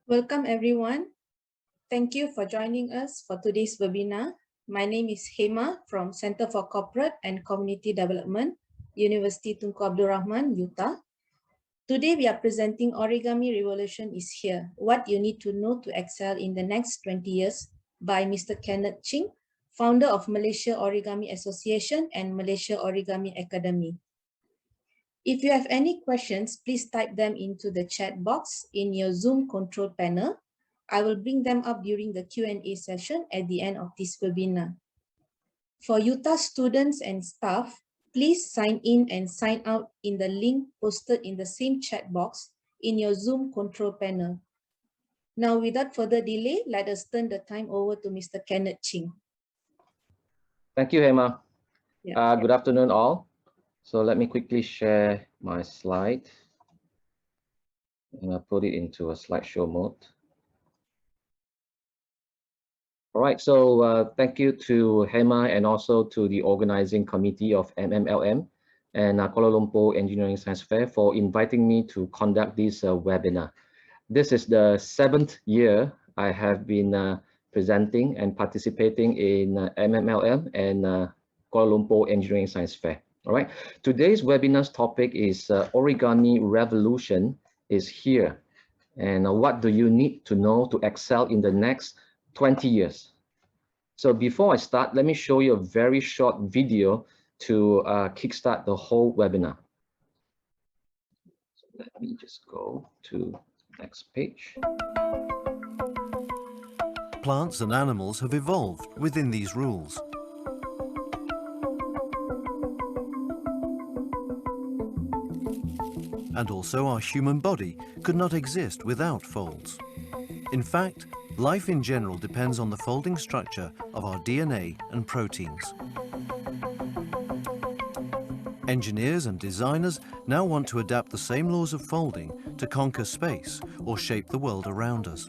Welcome everyone. Thank you for joining us for today's webinar. My name is Hema from Center for Corporate and Community Development, University Tunku Abdul Rahman, Utah. Today we are presenting Origami Revolution is Here, What You Need to Know to Excel in the Next 20 Years by Mr. Kenneth Ching, founder of Malaysia Origami Association and Malaysia Origami Academy. If you have any questions, please type them into the chat box in your Zoom control panel. I will bring them up during the Q&A session at the end of this webinar. For Utah students and staff, please sign in and sign out in the link posted in the same chat box in your Zoom control panel. Now, without further delay, let us turn the time over to Mr. Kenneth Ching. Thank you, Hema. Yeah. Good afternoon, all. So let me quickly share my slide and I'll put it into a slideshow mode. All right, so thank you to Hema and also to the organizing committee of MMLM and Kuala Lumpur Engineering Science Fair for inviting me to conduct this webinar. This is the 7th year I have been presenting and participating in MMLM and Kuala Lumpur Engineering Science Fair. All right, today's webinar's topic is Origami Revolution is Here. And what do you need to know to excel in the next 20 years? So before I start, let me show you a very short video to kickstart the whole webinar. So let me just go to the next page. Plants and animals have evolved within these rules. And also our human body could not exist without folds. In fact, life in general depends on the folding structure of our DNA and proteins. Engineers and designers now want to adapt the same laws of folding to conquer space or shape the world around us.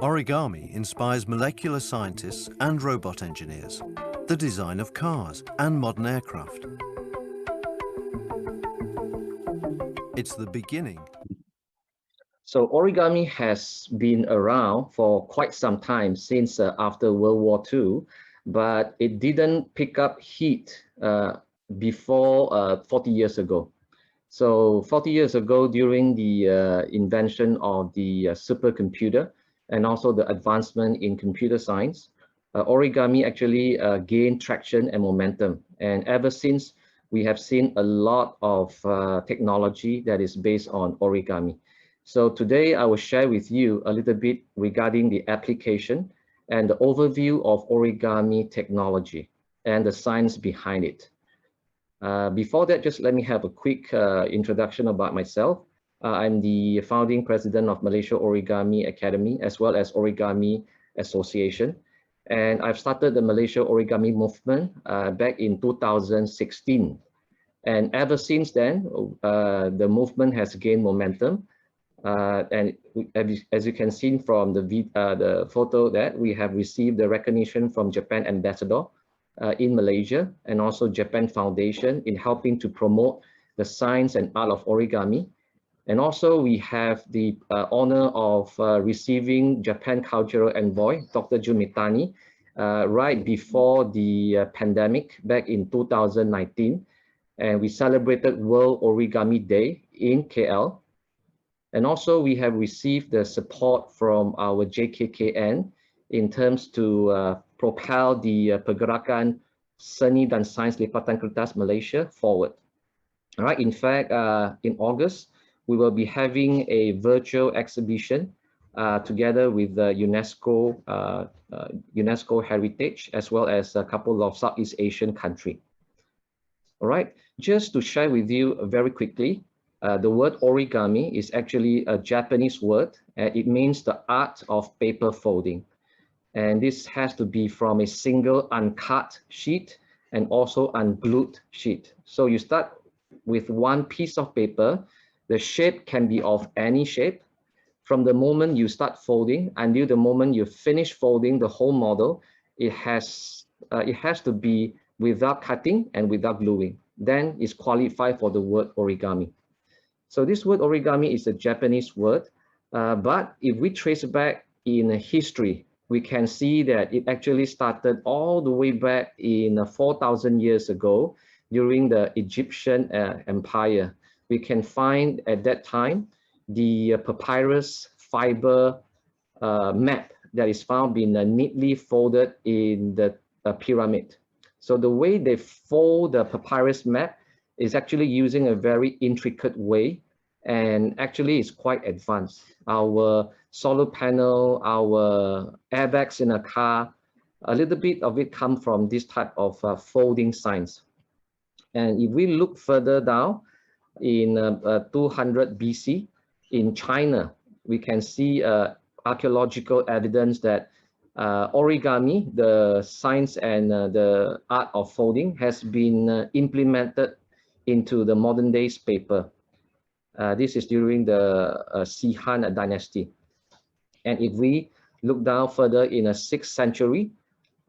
Origami inspires molecular scientists and robot engineers, the design of cars and modern aircraft. It's the beginning. So origami has been around for quite some time since after World War II, but it didn't pick up heat before 40 years ago. So 40 years ago, during the invention of the supercomputer, and also the advancement in computer science, origami actually gained traction and momentum. And ever since, we have seen a lot of technology that is based on origami. So today I will share with you a little bit regarding the application and the overview of origami technology and the science behind it. Before that, just let me have a quick introduction about myself. I'm the founding president of Malaysia Origami Academy, as well as Origami Association. And I've started the Malaysia Origami movement back in 2016. And ever since then, the movement has gained momentum. And as you can see from the photo that we have received the recognition from Japan Ambassador in Malaysia, and also Japan Foundation in helping to promote the science and art of origami. And also we have the honor of receiving Japan Cultural Envoy, Dr. Jumitani, right before the pandemic back in 2019. And we celebrated World Origami Day in KL. And also we have received the support from our JKKN in terms to propel the Pergerakan Seni dan Sains Lipatan Kertas Malaysia forward. All right, in fact, in August, we will be having a virtual exhibition together with the UNESCO Heritage, as well as a couple of Southeast Asian countries. All right, just to share with you very quickly, the word origami is actually a Japanese word. It means the art of paper folding. And this has to be from a single uncut sheet and also unglued sheet. So you start with one piece of paper. The shape can be of any shape, from the moment you start folding until the moment you finish folding the whole model, it has to be without cutting and without gluing. Then it's qualified for the word origami. So this word origami is a Japanese word, but if we trace back in history, we can see that it actually started all the way back in 4,000 years ago during the Egyptian Empire. We can find at that time the papyrus fiber map that is found being neatly folded in the pyramid. So the way they fold the papyrus map is actually using a very intricate way, and actually it's quite advanced. Our solar panel, our airbags in a car, a little bit of it come from this type of folding signs. And if we look further down in 200 BC in China, we can see archaeological evidence that origami, the science and the art of folding, has been implemented into the modern days paper. This is during the Sihan dynasty. And if we look down further in the 6th century,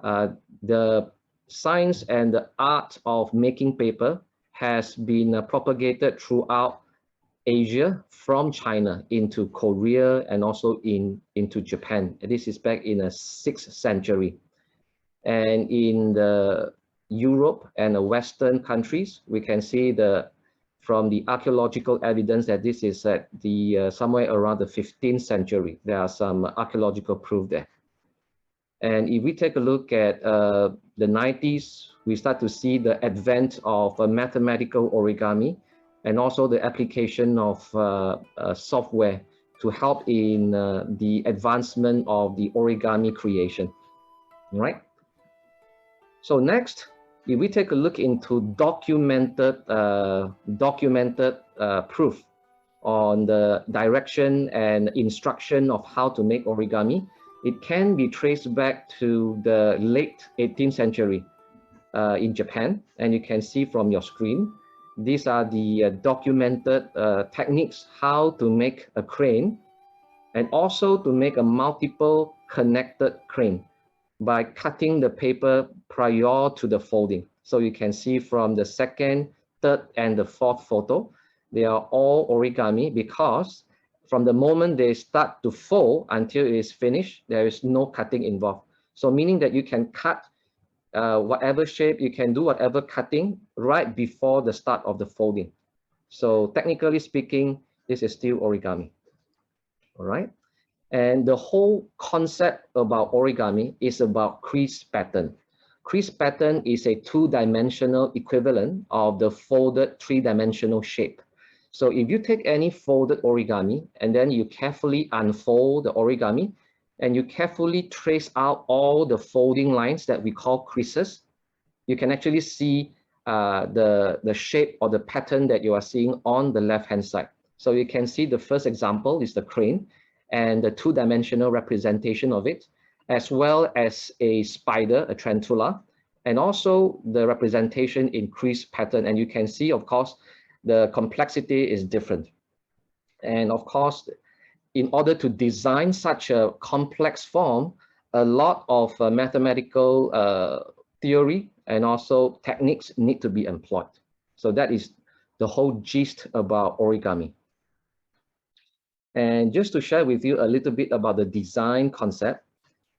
the science and the art of making paper has been propagated throughout Asia from China into Korea and also into Japan. This is back in the 6th century. And in the Europe and the Western countries, we can see from the archaeological evidence that this is at the somewhere around the 15th century. There are some archaeological proof there. And if we take a look at the 90s, we start to see the advent of mathematical origami and also the application of software to help in the advancement of the origami creation. All right. So next, if we take a look into documented proof on the direction and instruction of how to make origami, it can be traced back to the late 18th century in Japan. And you can see from your screen, these are the documented techniques how to make a crane and also to make a multiple connected crane by cutting the paper prior to the folding. So you can see from the 2nd, 3rd, and the 4th photo, they are all origami because from the moment they start to fold until it is finished, there is no cutting involved. So meaning that you can cut whatever shape, you can do whatever cutting right before the start of the folding. So technically speaking, this is still origami. All right. And the whole concept about origami is about crease pattern. Crease pattern is a 2-dimensional equivalent of the folded 3-dimensional shape. So if you take any folded origami and then you carefully unfold the origami and you carefully trace out all the folding lines that we call creases, you can actually see the shape or the pattern that you are seeing on the left-hand side. So you can see the first example is the crane and the 2-dimensional representation of it, as well as a spider, a tarantula, and also the representation in crease pattern. And you can see, of course, the complexity is different. And of course, in order to design such a complex form, a lot of mathematical theory and also techniques need to be employed. So that is the whole gist about origami. And just to share with you a little bit about the design concept,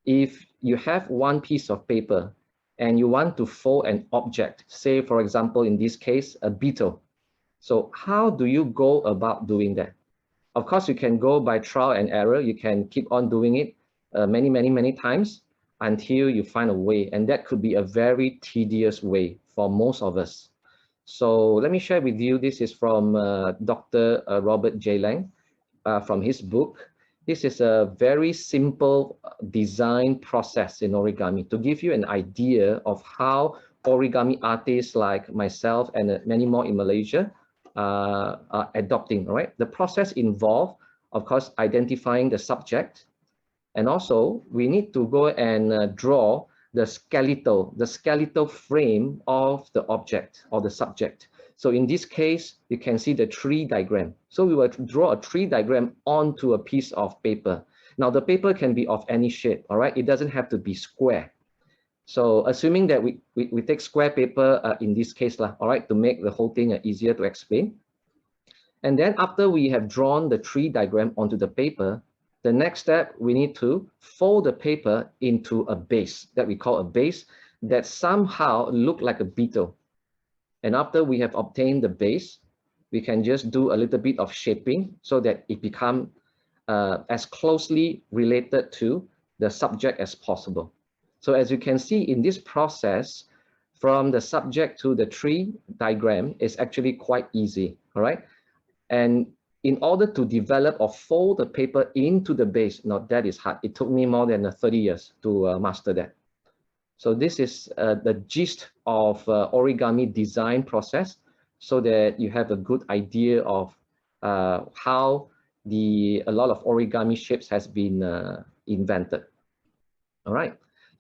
if you have one piece of paper and you want to fold an object, say, for example, in this case, a beetle. So how do you go about doing that? Of course, you can go by trial and error. You can keep on doing it many times until you find a way. And that could be a very tedious way for most of us. So let me share with you, this is from Dr. Robert J. Lang from his book. This is a very simple design process in origami to give you an idea of how origami artists like myself and many more in Malaysia are adopting, all right? The process involves, of course, identifying the subject. And also, we need to go and draw the skeletal frame of the object or the subject. So in this case, you can see the tree diagram. So we will draw a tree diagram onto a piece of paper. Now the paper can be of any shape, all right? It doesn't have to be square. So assuming that we take square paper in this case, all right, to make the whole thing easier to explain. And then after we have drawn the tree diagram onto the paper, the next step, we need to fold the paper into a base that we call a base that somehow look like a beetle. And after we have obtained the base, we can just do a little bit of shaping so that it becomes as closely related to the subject as possible. So as you can see in this process, from the subject to the tree diagram is actually quite easy, all right? And in order to develop or fold the paper into the base, now that is hard. It took me more than 30 years to master that. So this is the gist of origami design process, so that you have a good idea of how a lot of origami shapes has been invented. All right.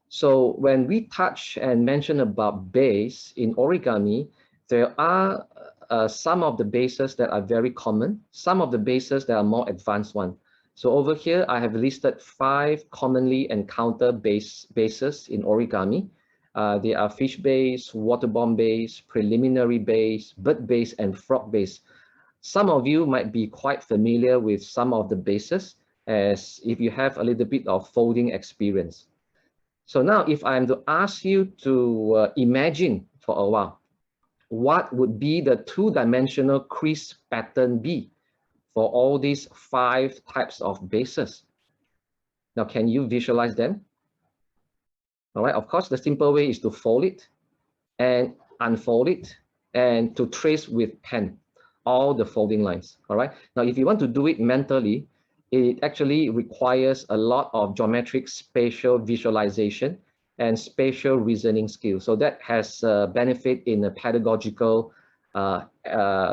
So when we touch and mention about base in origami, there are some of the bases that are very common, some of the bases that are more advanced one. So over here, I have listed 5 commonly encountered bases in origami. They are fish base, water bomb base, preliminary base, bird base, and frog base. Some of you might be quite familiar with some of the bases, as if you have a little bit of folding experience. So now if I am to ask you to imagine for a while, what would be the 2-dimensional crease pattern be for all these 5 types of bases? Now, can you visualize them? All right, of course, the simple way is to fold it and unfold it and to trace with pen all the folding lines. All right, now if you want to do it mentally, it actually requires a lot of geometric spatial visualization and spatial reasoning skills. So that has benefit in a pedagogical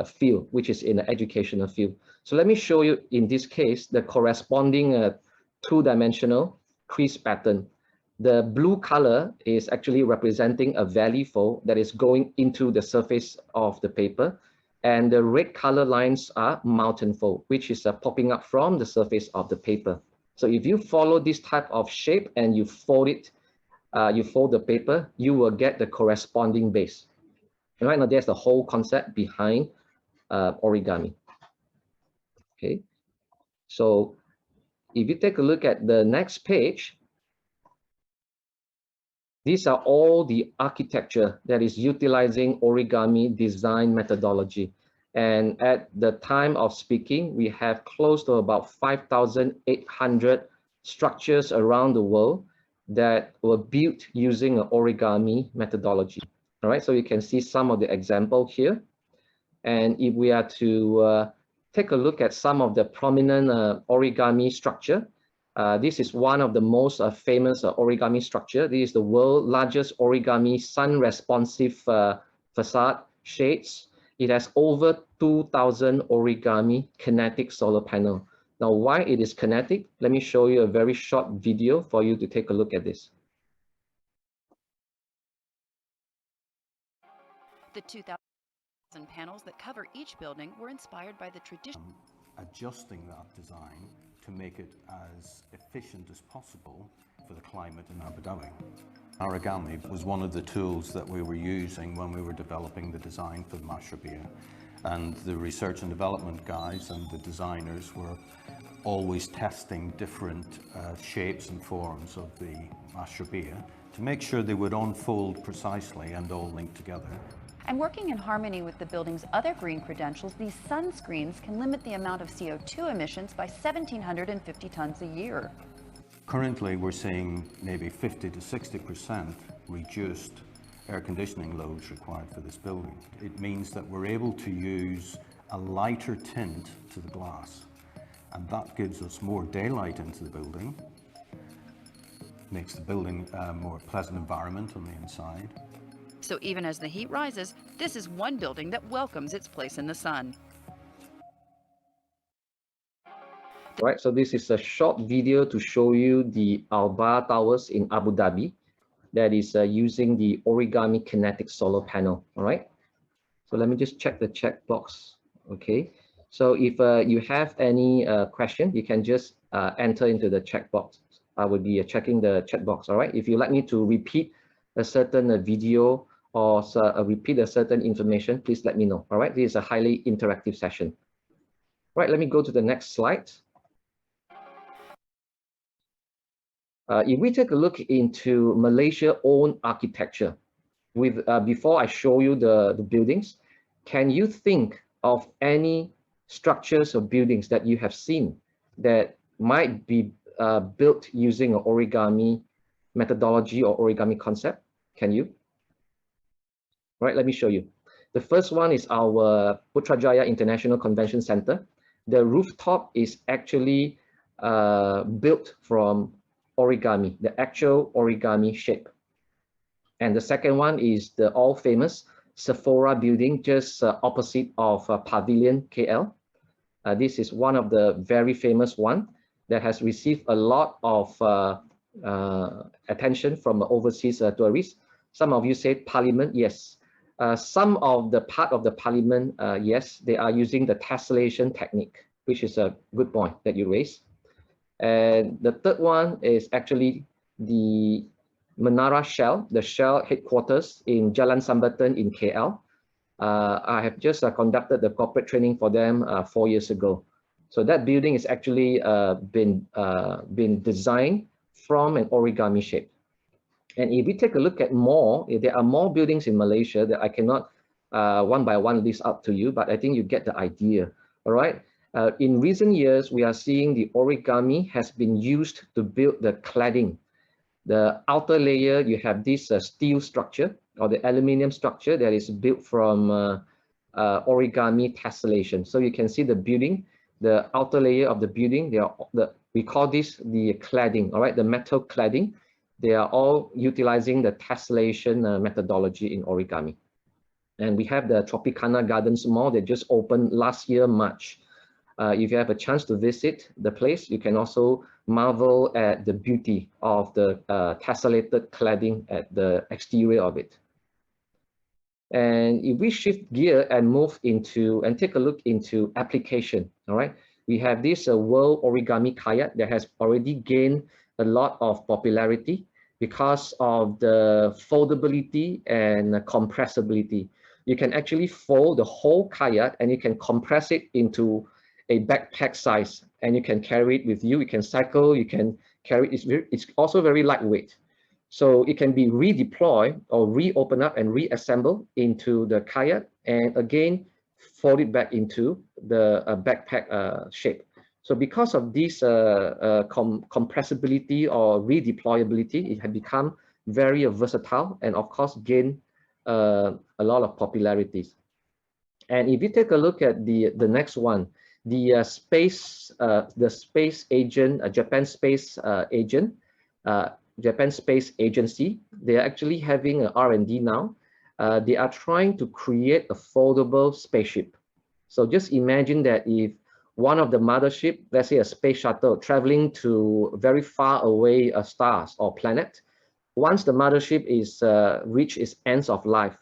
field, which is in the educational field. So let me show you in this case the corresponding 2-dimensional crease pattern. The blue color is actually representing a valley fold that is going into the surface of the paper. And the red color lines are mountain fold, which is popping up from the surface of the paper. So if you follow this type of shape and you fold it, you fold the paper, you will get the corresponding base. And right now, there's the whole concept behind origami. Okay, so if you take a look at the next page, these are all the architecture that is utilizing origami design methodology. And at the time of speaking, we have close to about 5,800 structures around the world that were built using an origami methodology. All right, so you can see some of the example here. And if we are to take a look at some of the prominent origami structure, this is one of the most famous origami structure. This is the world's largest origami sun-responsive facade shades. It has over 2,000 origami kinetic solar panel. Now, why it is kinetic? Let me show you a very short video for you to take a look at this. The 2,000 panels that cover each building were inspired by the tradition. Adjusting that design to make it as efficient as possible for the climate in Abu Dhabi. Origami was one of the tools that we were using when we were developing the design for the Mashrabiyah. And the research and development guys and the designers were always testing different shapes and forms of the Mashrabiyah to make sure they would unfold precisely and all link together. And working in harmony with the building's other green credentials, these sunscreens can limit the amount of CO2 emissions by 1,750 tons a year. Currently, we're seeing maybe 50 to 60% reduced air conditioning loads required for this building. It means that we're able to use a lighter tint to the glass, and that gives us more daylight into the building, makes the building a more pleasant environment on the inside. So even as the heat rises, this is one building that welcomes its place in the sun. Right, so this is a short video to show you the Alba Towers in Abu Dhabi that is using the origami kinetic solar panel. All right, So let me just check the checkbox. Okay. So if you have any question, you can just enter into the checkbox. I will be checking the chat box. All right. If you like me to repeat a certain video or repeat a certain information, please let me know. All right. This is a highly interactive session. Right. Let me go to the next slide. If we take a look into Malaysia own architecture, with before I show you the buildings, can you think of any structures or buildings that you have seen that might be built using an origami methodology or origami concept? Can you? Right, let me show you. The first one is our Putrajaya International Convention Center. The rooftop is actually built from origami, the actual origami shape. And the second one is the all famous Sephora building just opposite of Pavilion KL. This is one of the very famous one that has received a lot of attention from overseas tourists. Some of you said Parliament, yes. Some of the part of the Parliament, yes, they are using the tessellation technique, which is a good point that you raised. And the third one is actually the Menara Shell, the Shell headquarters in Jalan Sambatan in KL. I have just conducted the corporate training for them 4 years ago. So that building is actually been designed from an origami shape. And if we take a look at more, there are more buildings in Malaysia that I cannot one by one list out to you, but I think you get the idea. All right. In recent years, we are seeing the origami has been used to build the cladding. The outer layer, you have this steel structure or the aluminum structure that is built from origami tessellation. So you can see the building, the outer layer of the building, we call this the cladding, all right, the metal cladding. They are all utilizing the tessellation methodology in origami. And we have the Tropicana Gardens Mall that just opened last year, March. If you have a chance to visit the place, you can also marvel at the beauty of the tessellated cladding at the exterior of it. And if we shift gear and move into and take a look into application, all right, we have this World Origami Kayak that has already gained a lot of popularity because of the foldability and compressibility. You can actually fold the whole kayak and you can compress it into a backpack size, and you can carry it with you. You can cycle, you can carry it. It's also very lightweight. So it can be redeployed or reopen up and reassemble into the kayak, and again, fold it back into the backpack shape. So because of this compressibility or redeployability, it has become very versatile and of course gain a lot of popularities. And if you take a look at the next one, the space agent, Japan Space Agent, Japan Space Agency, they are actually having an R&D now. They are trying to create a foldable spaceship. So just imagine that if one of the mothership, let's say a space shuttle traveling to very far away stars or planet, once the mothership is reach its ends of life,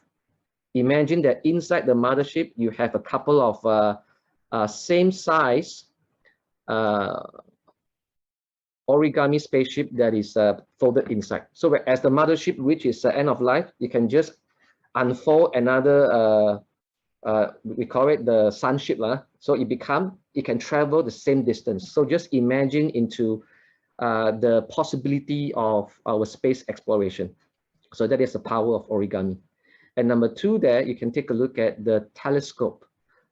imagine that inside the mothership you have a couple of same size origami spaceship that is folded inside. So as the mothership reaches the end of life, you can just unfold another, we call it the sunship. So it can travel the same distance. So just imagine into the possibility of our space exploration. So that is the power of origami. And number two there, you can take a look at the telescope.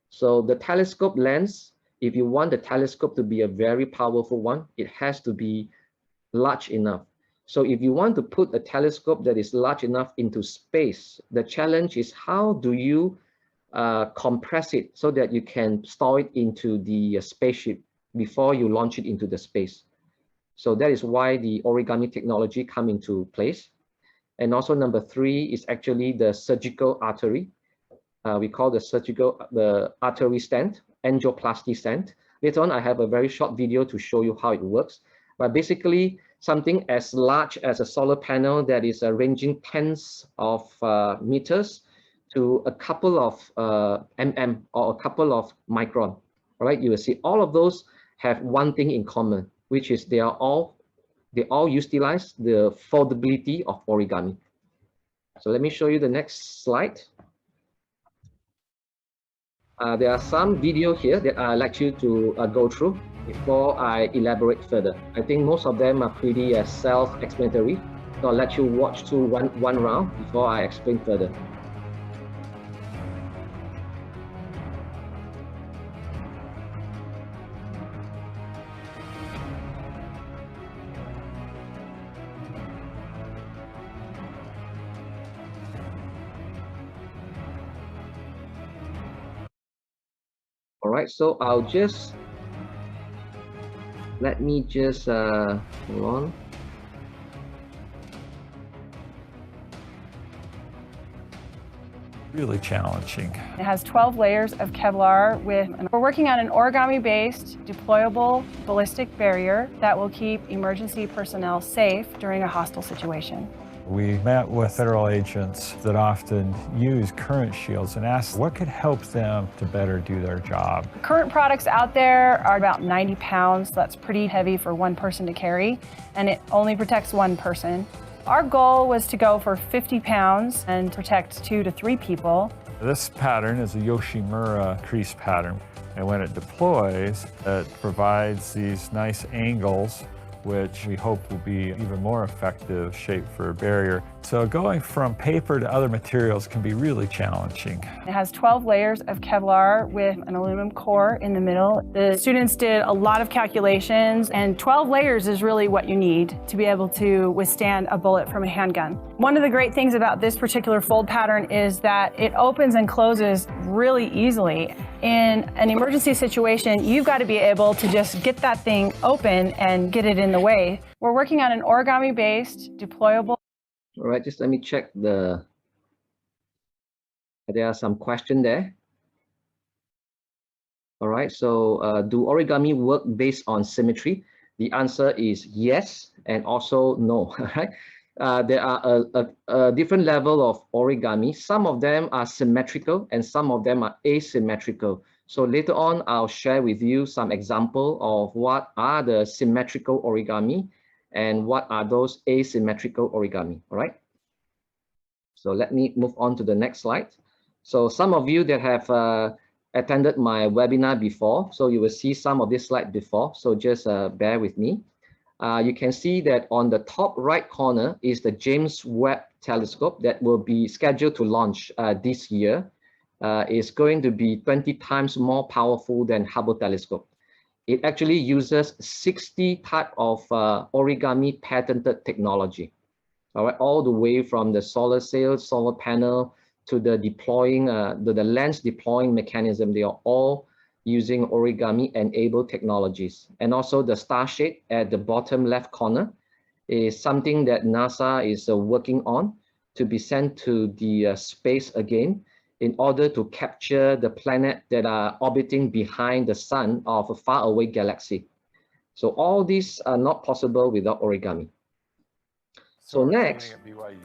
So the telescope lens, if you want the telescope to be a very powerful one, it has to be large enough. So if you want to put a telescope that is large enough into space, the challenge is how do you compress it so that you can store it into the spaceship before you launch it into the space. So that is why the origami technology come into place. And also number three is actually the surgical artery. We call the artery stent, angioplasty stent. Later on, I have a very short video to show you how it works. But basically, something as large as a solar panel that is ranging tens of meters to a couple of mm or a couple of micron. All right, you will see all of those have one thing in common, which is they all utilize the foldability of origami. So let me show you the next slide. There are some video here that I'd like you to go through before I elaborate further. I think most of them are pretty self-explanatory. So I'll let you watch through one round before I explain further. All right, so let me just hold on. Really challenging. It has 12 layers of Kevlar we're working on an origami-based deployable ballistic barrier that will keep emergency personnel safe during a hostile situation. We met with federal agents that often use current shields and asked what could help them to better do their job. Current products out there are about 90 pounds. That's pretty heavy for one person to carry, and it only protects one person. Our goal was to go for 50 pounds and protect 2 to 3 people. This pattern is a Yoshimura crease pattern, and when it deploys, it provides these nice angles which we hope will be even more effective shape for a barrier. So going from paper to other materials can be really challenging. It has 12 layers of Kevlar with an aluminum core in the middle. The students did a lot of calculations, and 12 layers is really what you need to be able to withstand a bullet from a handgun. One of the great things about this particular fold pattern is that it opens and closes really easily. In an emergency situation, you've got to be able to just get that thing open and get it in the way. We're working on an origami-based deployable. All right, just let me check there are some questions there. All right, so do origami work based on symmetry? The answer is yes, and also no. Right? There are a different level of origami. Some of them are symmetrical and some of them are asymmetrical. So later on, I'll share with you some example of what are the symmetrical origami and what are those asymmetrical origami, all right? So let me move on to the next slide. So some of you that have attended my webinar before, so you will see some of this slide before, so just bear with me. You can see that on the top right corner is the James Webb telescope that will be scheduled to launch this year. It's going to be 20 times more powerful than Hubble telescope. It actually uses 60 type of origami patented technology. All right, all the way from the solar sail, solar panel to the deploying, the lens deploying mechanism. They are all using origami enabled technologies. And also the star shape at the bottom left corner is something that NASA is working on to be sent to the space again in order to capture the planet that are orbiting behind the sun of a faraway galaxy. So all these are not possible without origami. So next,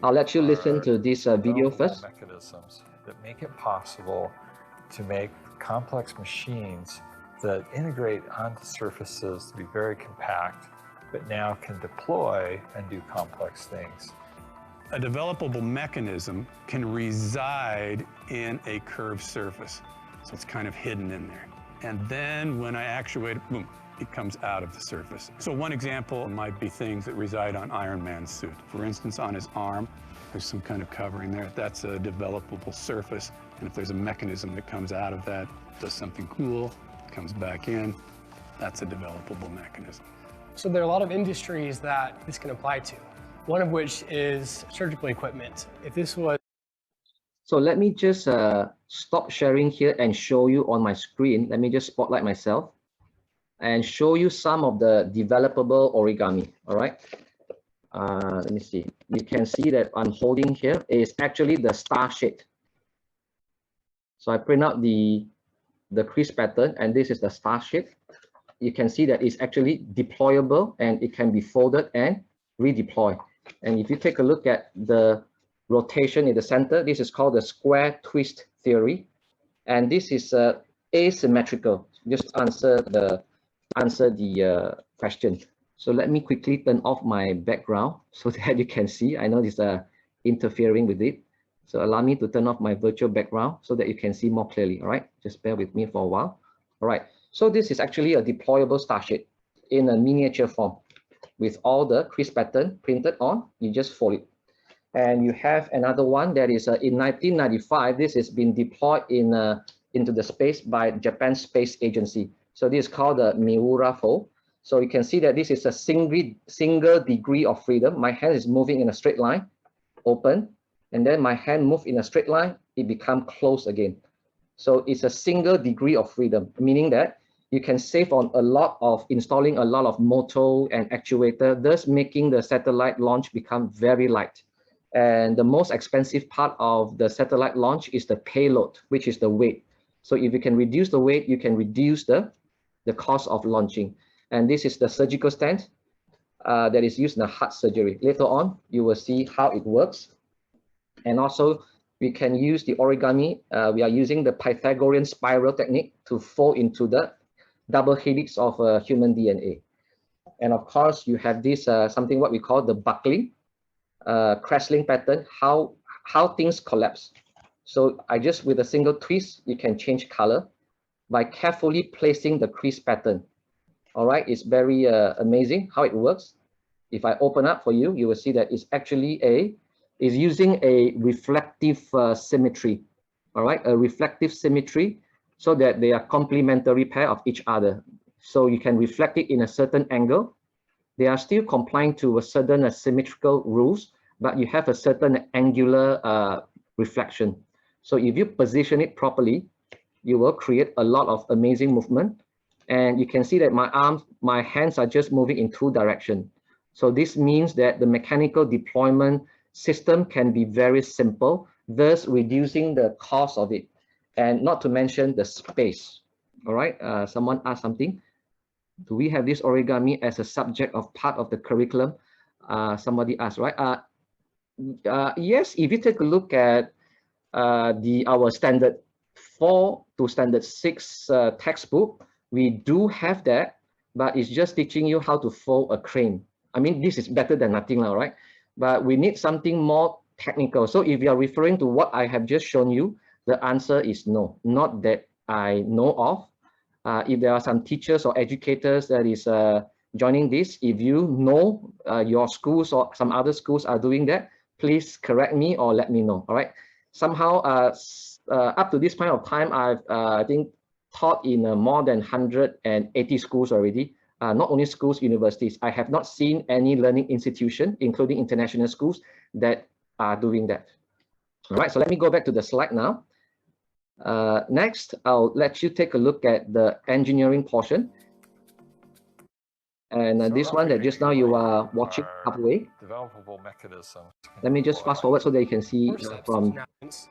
I'll let you listen to this video first. Mechanisms that make it possible to make complex machines that integrate onto surfaces to be very compact, but now can deploy and do complex things. A developable mechanism can reside in a curved surface. So it's kind of hidden in there. And then when I actuate it, boom, it comes out of the surface. So one example might be things that reside on Iron Man's suit. For instance, on his arm, there's some kind of covering there. That's a developable surface. And if there's a mechanism that comes out of that, does something cool, comes back in, that's a developable mechanism. So there are a lot of industries that this can apply to, one of which is surgical equipment. If this was... So let me just stop sharing here and show you on my screen. Let me just spotlight myself and show you some of the developable origami, all right? Let me see. You can see that I'm holding here is actually the star shape. So I print out the crease pattern, and this is the star shape. You can see that it's actually deployable and it can be folded and redeployed. And if you take a look at the rotation in the center. This is called the square twist theory. And this is asymmetrical. Just answer the question. So let me quickly turn off my background so that you can see. I know this interfering with it. So allow me to turn off my virtual background so that you can see more clearly. All right, just bear with me for a while. All right, so this is actually a deployable starship in a miniature form with all the crease pattern printed on. You just fold it. And you have another one that is in 1995. This has been deployed into the space by Japan Space Agency. So this is called the Miura fold. So you can see that this is a single degree of freedom. My hand is moving in a straight line, open, and then my hand move in a straight line, it becomes closed again. So it's a single degree of freedom, meaning that you can save on a lot of installing a lot of motor and actuator, thus making the satellite launch become very light. And the most expensive part of the satellite launch is the payload, which is the weight. So if you can reduce the weight, you can reduce the cost of launching. And this is the surgical stand that is used in the heart surgery. Later on, you will see how it works. And also, we can use the origami. We are using the Pythagorean spiral technique to fold into the double helix of human DNA. And of course, you have this something what we call the buckling, cresting pattern, how things collapse. So I just, with a single twist, you can change color by carefully placing the crease pattern. All right, it's very amazing how it works. If I open up for you, you will see that it's actually is using a reflective symmetry. All right, a reflective symmetry, so that they are complementary pair of each other. So you can reflect it in a certain angle. They are still complying to a certain symmetrical rules, but you have a certain angular reflection. So if you position it properly, you will create a lot of amazing movement. And you can see that my hands are just moving in two directions. So this means that the mechanical deployment system can be very simple, thus reducing the cost of it. And not to mention the space. All right, someone asked something. Do we have this origami as a subject of part of the curriculum? Somebody asked, right? Yes, if you take a look at our standard 4 to standard 6 textbook, we do have that, but it's just teaching you how to fold a crane. I mean, this is better than nothing now, right? But we need something more technical. So if you are referring to what I have just shown you, the answer is no, not that I know of. If there are some teachers or educators that is joining this, if you know your schools or some other schools are doing that, please correct me or let me know. All right. Somehow, up to this point of time, I've I think taught in more than 180 schools already. Not only schools, universities. I have not seen any learning institution, including international schools, that are doing that. All right. So let me go back to the slide now. Next, I'll let you take a look at the engineering portion. And this one that just now you are watching halfway. Developable mechanism. Let me just fast forward so that you can see from this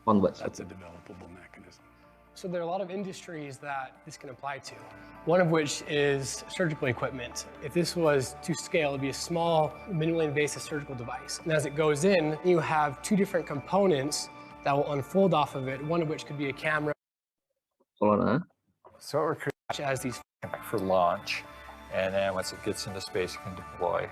onwards. That's a developable mechanism. So there are a lot of industries that this can apply to, one of which is surgical equipment. If this was to scale, it'd be a small, minimally invasive surgical device. And as it goes in, you have two different components that will unfold off of it, one of which could be a camera. Hold on. So what we're creating As these for launch, and then once it gets into space, it can deploy.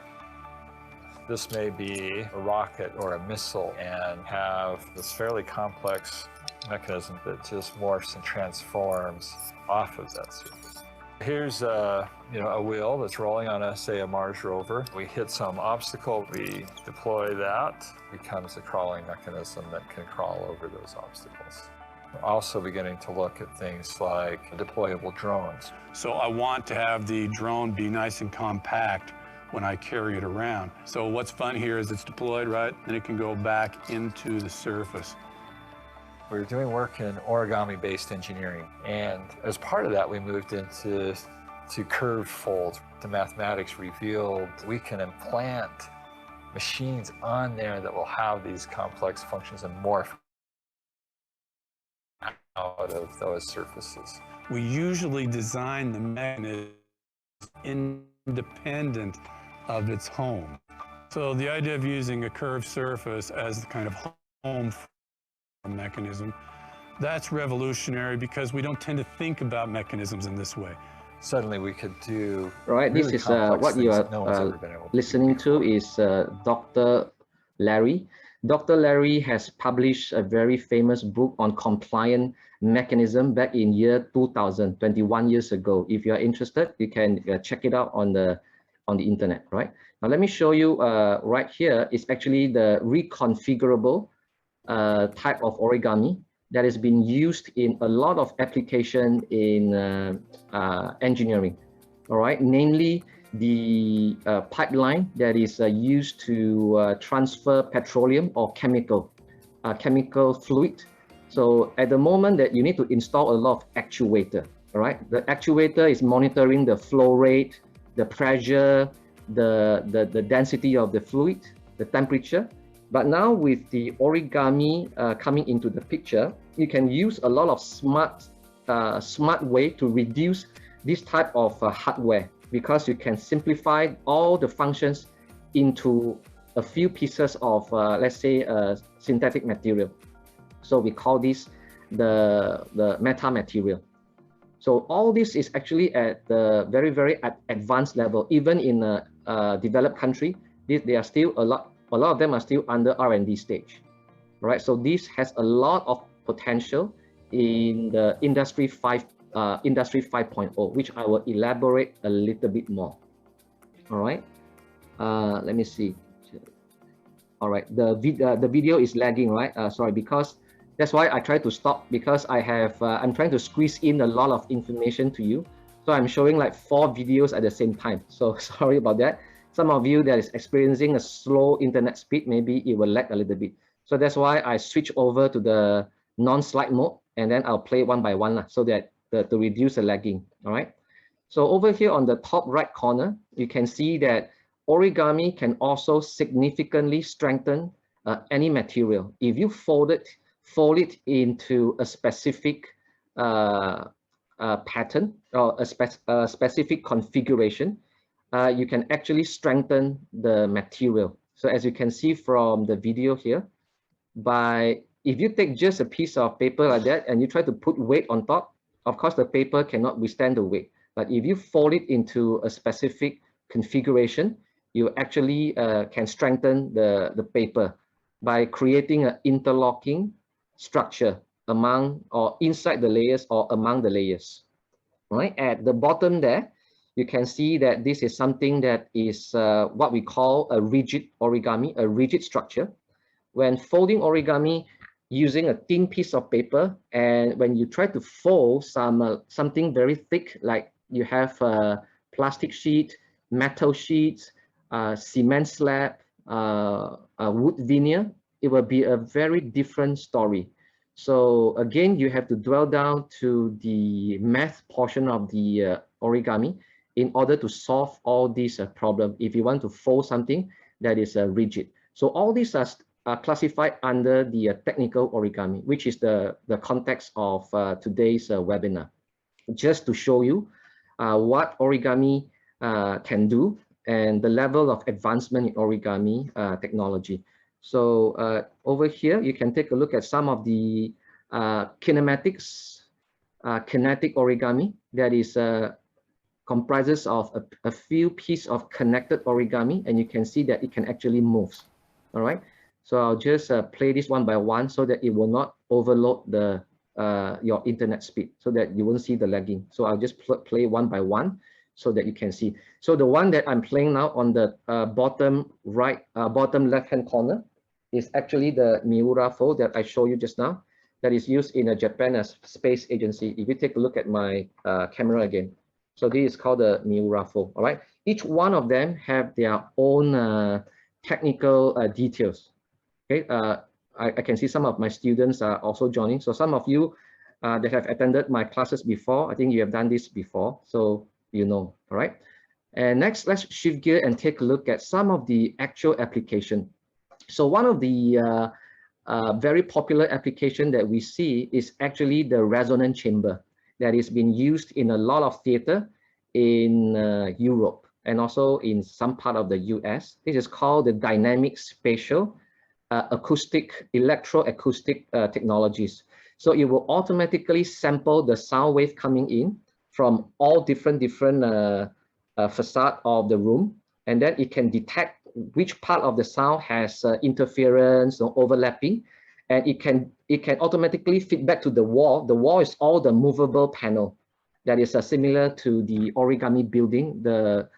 This may be a rocket or a missile and have this fairly complex mechanism that just morphs and transforms off of that surface. Here's a wheel that's rolling on say a Mars rover. We hit some obstacle, we deploy that, becomes a crawling mechanism that can crawl over those obstacles. We're also beginning to look at things like deployable drones. So I want to have the drone be nice and compact when I carry it around. So what's fun here is it's deployed, right? And it can go back into the surface. We're doing work in origami-based engineering, and as part of that, we moved into curved folds. The mathematics revealed we can implant machines on there that will have these complex functions and morph out of those surfaces. We usually design the mechanism independent of its home. So the idea of using a curved surface as the kind of home mechanism, that's revolutionary because we don't tend to think about mechanisms in this way. Suddenly we could do Right, really this is complex what you things are that no one's ever been able to listening do to is Dr. Larry. Dr. Larry has published a very famous book on compliant mechanism back in year 2000, 21 years ago. If you are interested, you can check it out on the internet, right? Now let me show you right here is actually the reconfigurable type of origami that has been used in a lot of application in engineering, all right? Namely, the pipeline that is used to transfer petroleum or chemical fluid. So at the moment that you need to install a lot of actuator, all right? The actuator is monitoring the flow rate, the pressure, the density of the fluid, the temperature. But now with the origami coming into the picture, you can use a lot of smart way to reduce this type of hardware, because you can simplify all the functions into a few pieces of, let's say, synthetic material. So we call this the meta material. So all this is actually at the very, very advanced level. Even in a developed country, they are still a lot of them are still under R&D stage, right? So this has a lot of potential in the Industry 5.0, which I will elaborate a little bit more. All right, let me see. All right, the video is lagging, right? Sorry, because that's why I try to stop, because I have I'm trying to squeeze in a lot of information to you. So I'm showing like 4 videos at the same time. So sorry about that. Some of you that is experiencing a slow internet speed, maybe it will lag a little bit. So that's why I switch over to the non-slide mode, and then I'll play one by one so that to reduce the lagging. All right. So over here on the top right corner, you can see that origami can also significantly strengthen any material. If you fold it into a specific pattern or a specific configuration, you can actually strengthen the material. So as you can see from the video here, if you take just a piece of paper like that and you try to put weight on top, of course the paper cannot withstand the weight. But if you fold it into a specific configuration, you actually can strengthen the paper by creating an interlocking structure among or inside the layers or among the layers. Right at the bottom there, you can see that this is something that is what we call a rigid origami, a rigid structure. When folding origami using a thin piece of paper, and when you try to fold something very thick, like you have a plastic sheet, metal sheets, cement slab, a wood veneer, it will be a very different story. So again, you have to dwell down to the math portion of the origami in order to solve all these problems if you want to fold something that is rigid. So all these are classified under the technical origami, which is the context of today's webinar. Just to show you what origami can do and the level of advancement in origami technology. So over here, you can take a look at some of the kinematics, kinetic origami that is comprises of a few pieces of connected origami, and you can see that it can actually move. All right, so I'll just play this one by one so that it will not overload your internet speed, so that you won't see the lagging. So I'll just play one by one so that you can see. So the one that I'm playing now on the bottom left hand corner is actually the Miura fold that I showed you just now, that is used in a Japan space agency. If you take a look at my camera again, so this is called the Miura fold. All right, each one of them have their own technical details. Okay, I can see some of my students are also joining. So some of you that have attended my classes before, I think you have done this before, so you know. All right, and next, let's shift gear and take a look at some of the actual application. So one of the very popular application that we see is actually the resonance chamber that is being used in a lot of theater in Europe. and also in some part of the US. This is called the dynamic spatial acoustic, electroacoustic technologies. So it will automatically sample the sound wave coming in from all different facade of the room, and then it can detect which part of the sound has interference or overlapping, and it can automatically feed back to the wall. The wall is all the movable panel that is similar to the origami building, the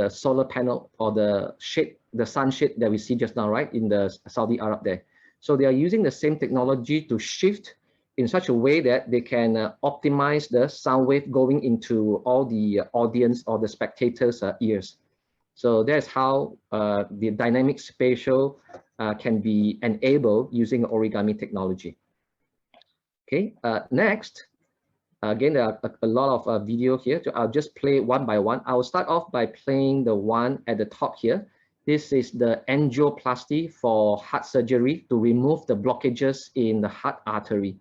solar panel or the shade, the sun shade that we see just now, right, in the Saudi Arab there. So they are using the same technology to shift in such a way that they can optimize the sound wave going into all the audience or the spectators' ears. So that's how the dynamic spatial can be enabled using origami technology. Okay, next. Again, there are a lot of video here. So I'll just play one by one. I'll start off by playing the one at the top here. This is the angioplasty for heart surgery to remove the blockages in the heart artery.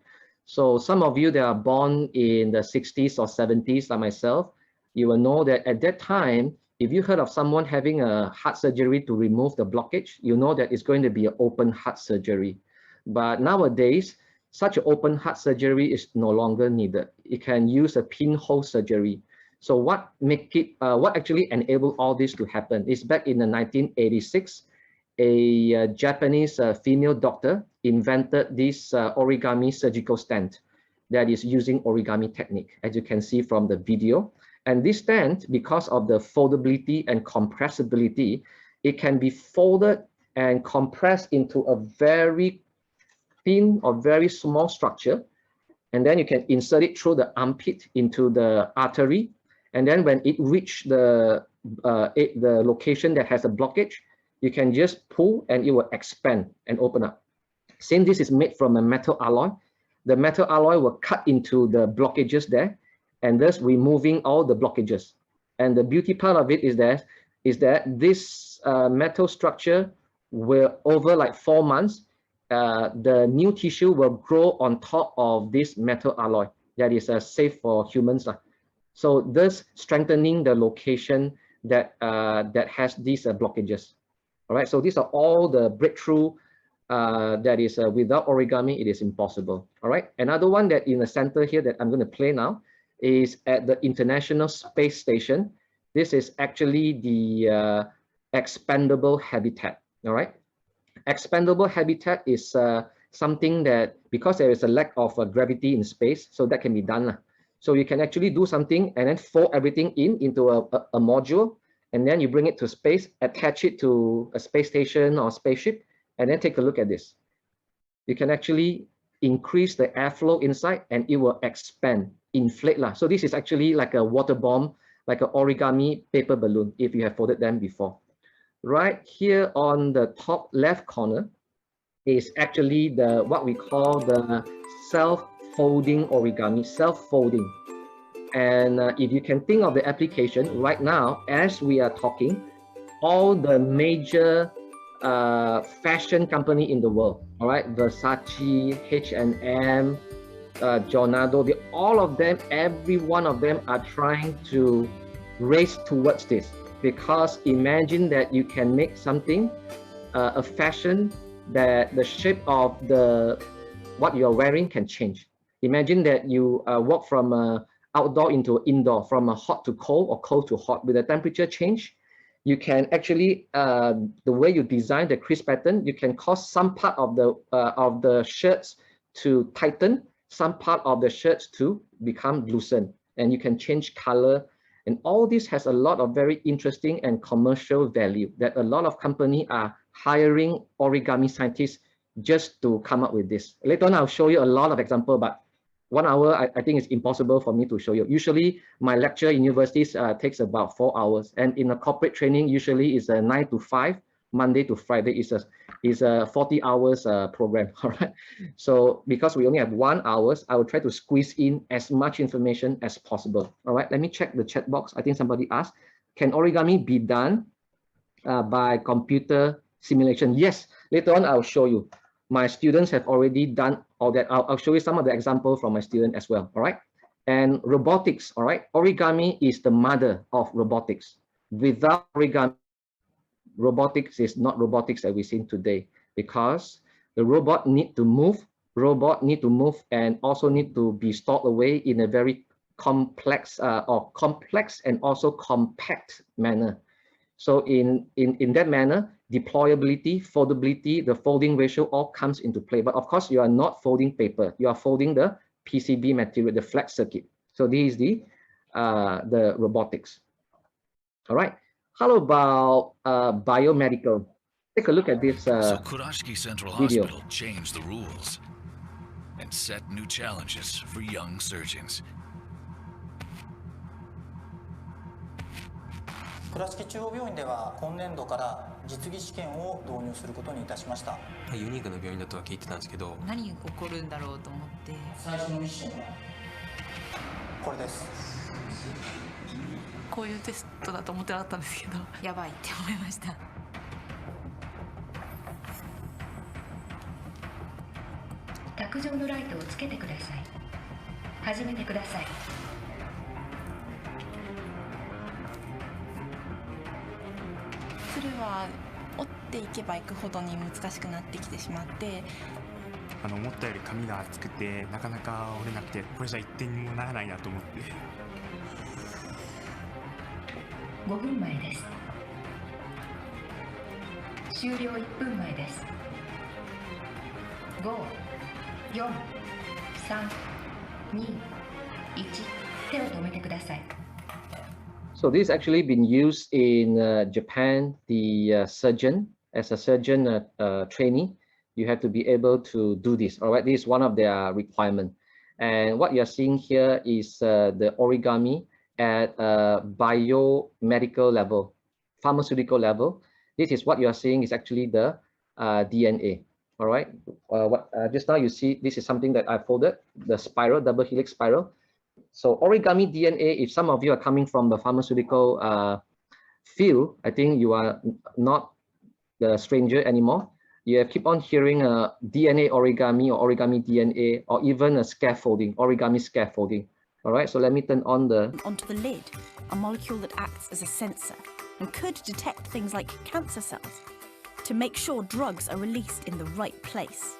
So some of you that are born in the 60s or 70s, like myself, you will know that at that time, if you heard of someone having a heart surgery to remove the blockage, you know that it's going to be an open heart surgery. But nowadays, such an open heart surgery is no longer needed. It can use a pinhole surgery. So what actually enabled all this to happen is back in the 1986, a Japanese female doctor invented this origami surgical stand that is using origami technique, as you can see from the video. And this stand, because of the foldability and compressibility, it can be folded and compressed into a very thin or very small structure, and then you can insert it through the armpit into the artery, and then when it reaches the location that has a blockage, you can just pull and it will expand and open up. Since this is made from a metal alloy, the metal alloy will cut into the blockages there, and thus removing all the blockages. And the beauty part of it is that this metal structure will, over like 4 months, the new tissue will grow on top of this metal alloy that is safe for humans. So thus strengthening the location that has these blockages. All right, so these are all the breakthrough that is without origami, it is impossible. All right, another one that in the center here that I'm going to play now is at the International Space Station. This is actually the expandable habitat. All right. Expandable habitat is something that, because there is a lack of gravity in space, so that can be done. So you can actually do something and then fold everything into a module, and then you bring it to space, attach it to a space station or spaceship, and then take a look at this. You can actually increase the airflow inside and it will expand, inflate. So this is actually like a water bomb, like an origami paper balloon, if you have folded them before. Right here on the top left corner is actually what we call the self-folding origami, self-folding. And if you can think of the application right now, as we are talking, all the major fashion company in the world, all right, Versace, H&M, Giornado, all of them, every one of them are trying to race towards this. Because imagine that you can make something, a fashion that the shape of what you're wearing can change. Imagine that you walk from outdoor into indoor, from hot to cold or cold to hot. With the temperature change, you can actually, the way you design the crease pattern, you can cause some part of the shirts to tighten, some part of the shirts to become loosened, and you can change color. And all this has a lot of very interesting and commercial value that a lot of companies are hiring origami scientists just to come up with this. Later on, I'll show you a lot of examples, but 1 hour, I think it's impossible for me to show you. Usually, my lecture in universities takes about 4 hours. And in a corporate training, usually it's a 9 to 5, Monday to Friday is a 40 hours program, all right? So because we only have 1 hour, I will try to squeeze in as much information as possible, all right? Let me check the chat box. I think somebody asked, can origami be done by computer simulation? Yes, later on I'll show you. My students have already done all that. I'll show you some of the examples from my student as well, all right? And robotics, all right? Origami is the mother of robotics. Without origami, robotics is not robotics that we've seen today, because the robot need to move, and also need to be stored away in a very complex and also compact manner. So in that manner, deployability, foldability, the folding ratio all comes into play. But of course, you are not folding paper. You are folding the PCB material, the flat circuit. So this is the robotics. All right. How about biomedical? Take a look at this So Kurashiki Central video. Hospital changed the rules and set new challenges for young surgeons. 倉敷中央病院では今年度から実技試験を導入することにいたしました。ユニークな病院だとは聞いてたんですけど、何が起こるんだろうと思って、最初のミッションはこれです。こういうテストだと思ってなかったんですけど、やばいって思いました。卓上のライトをつけてください。始めてください。それは折っていけばいくほどに難しくなってきてしまって、思ったより紙が厚くてなかなか折れなくて、これじゃ一点にもならないなと思って。5分前です。終了1分前です。5、4、3、2、1、手を止めてください。So this actually been used in Japan. The surgeon, as a surgeon trainee, you have to be able to do this. All right, this is one of their requirement. And what you're seeing here is the origami at biomedical level, pharmaceutical level. This is what you are seeing is actually the DNA. All right. Just now you see this is something that I folded, the spiral, double helix spiral. So origami DNA, if some of you are coming from the pharmaceutical field, I think you are not the stranger anymore. You have keep on hearing DNA origami or origami DNA, or even a scaffolding, origami scaffolding. All right, so let me turn on onto the lid, a molecule that acts as a sensor and could detect things like cancer cells to make sure drugs are released in the right place.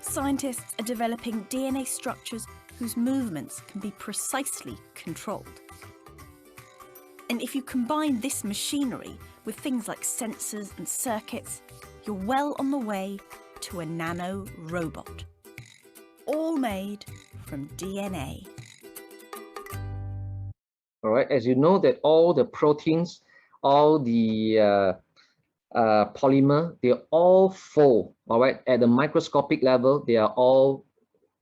Scientists are developing DNA structures whose movements can be precisely controlled. And if you combine this machinery with things like sensors and circuits, you're well on the way to a nano robot, all made from DNA. All right, as you know that all the proteins, all the polymer, they all fold. All right, at the microscopic level, they are all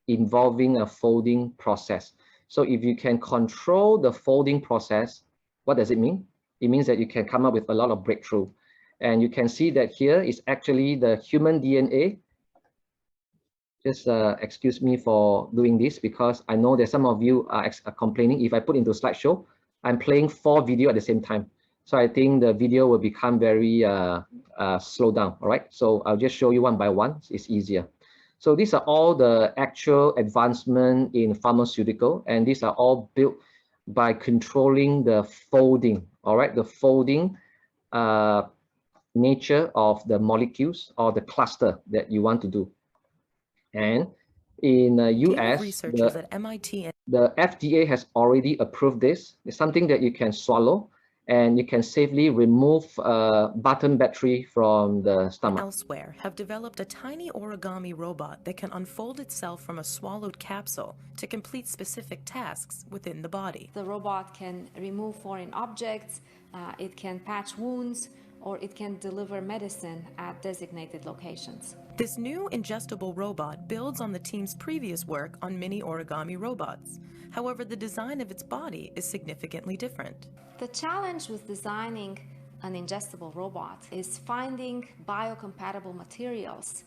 involving a folding process. So if you can control the folding process, what does it mean? It means that you can come up with a lot of breakthrough. And you can see that here is actually the human DNA. Just excuse me for doing this, because I know that some of you are complaining if I put into slideshow, I'm playing 4 videos at the same time. So I think the video will become very slow down. All right, so I'll just show you one by one. It's easier. So these are all the actual advancement in pharmaceutical, and these are all built by controlling the folding, all right, the folding nature of the molecules or the cluster that you want to do. And in the US, the FDA has already approved this. It's something that you can swallow, and you can safely remove button battery from the stomach. Elsewhere have developed a tiny origami robot that can unfold itself from a swallowed capsule to complete specific tasks within the body. The robot can remove foreign objects, it can patch wounds, or it can deliver medicine at designated locations. This new ingestible robot builds on the team's previous work on mini origami robots. However, the design of its body is significantly different. The challenge with designing an ingestible robot is finding biocompatible materials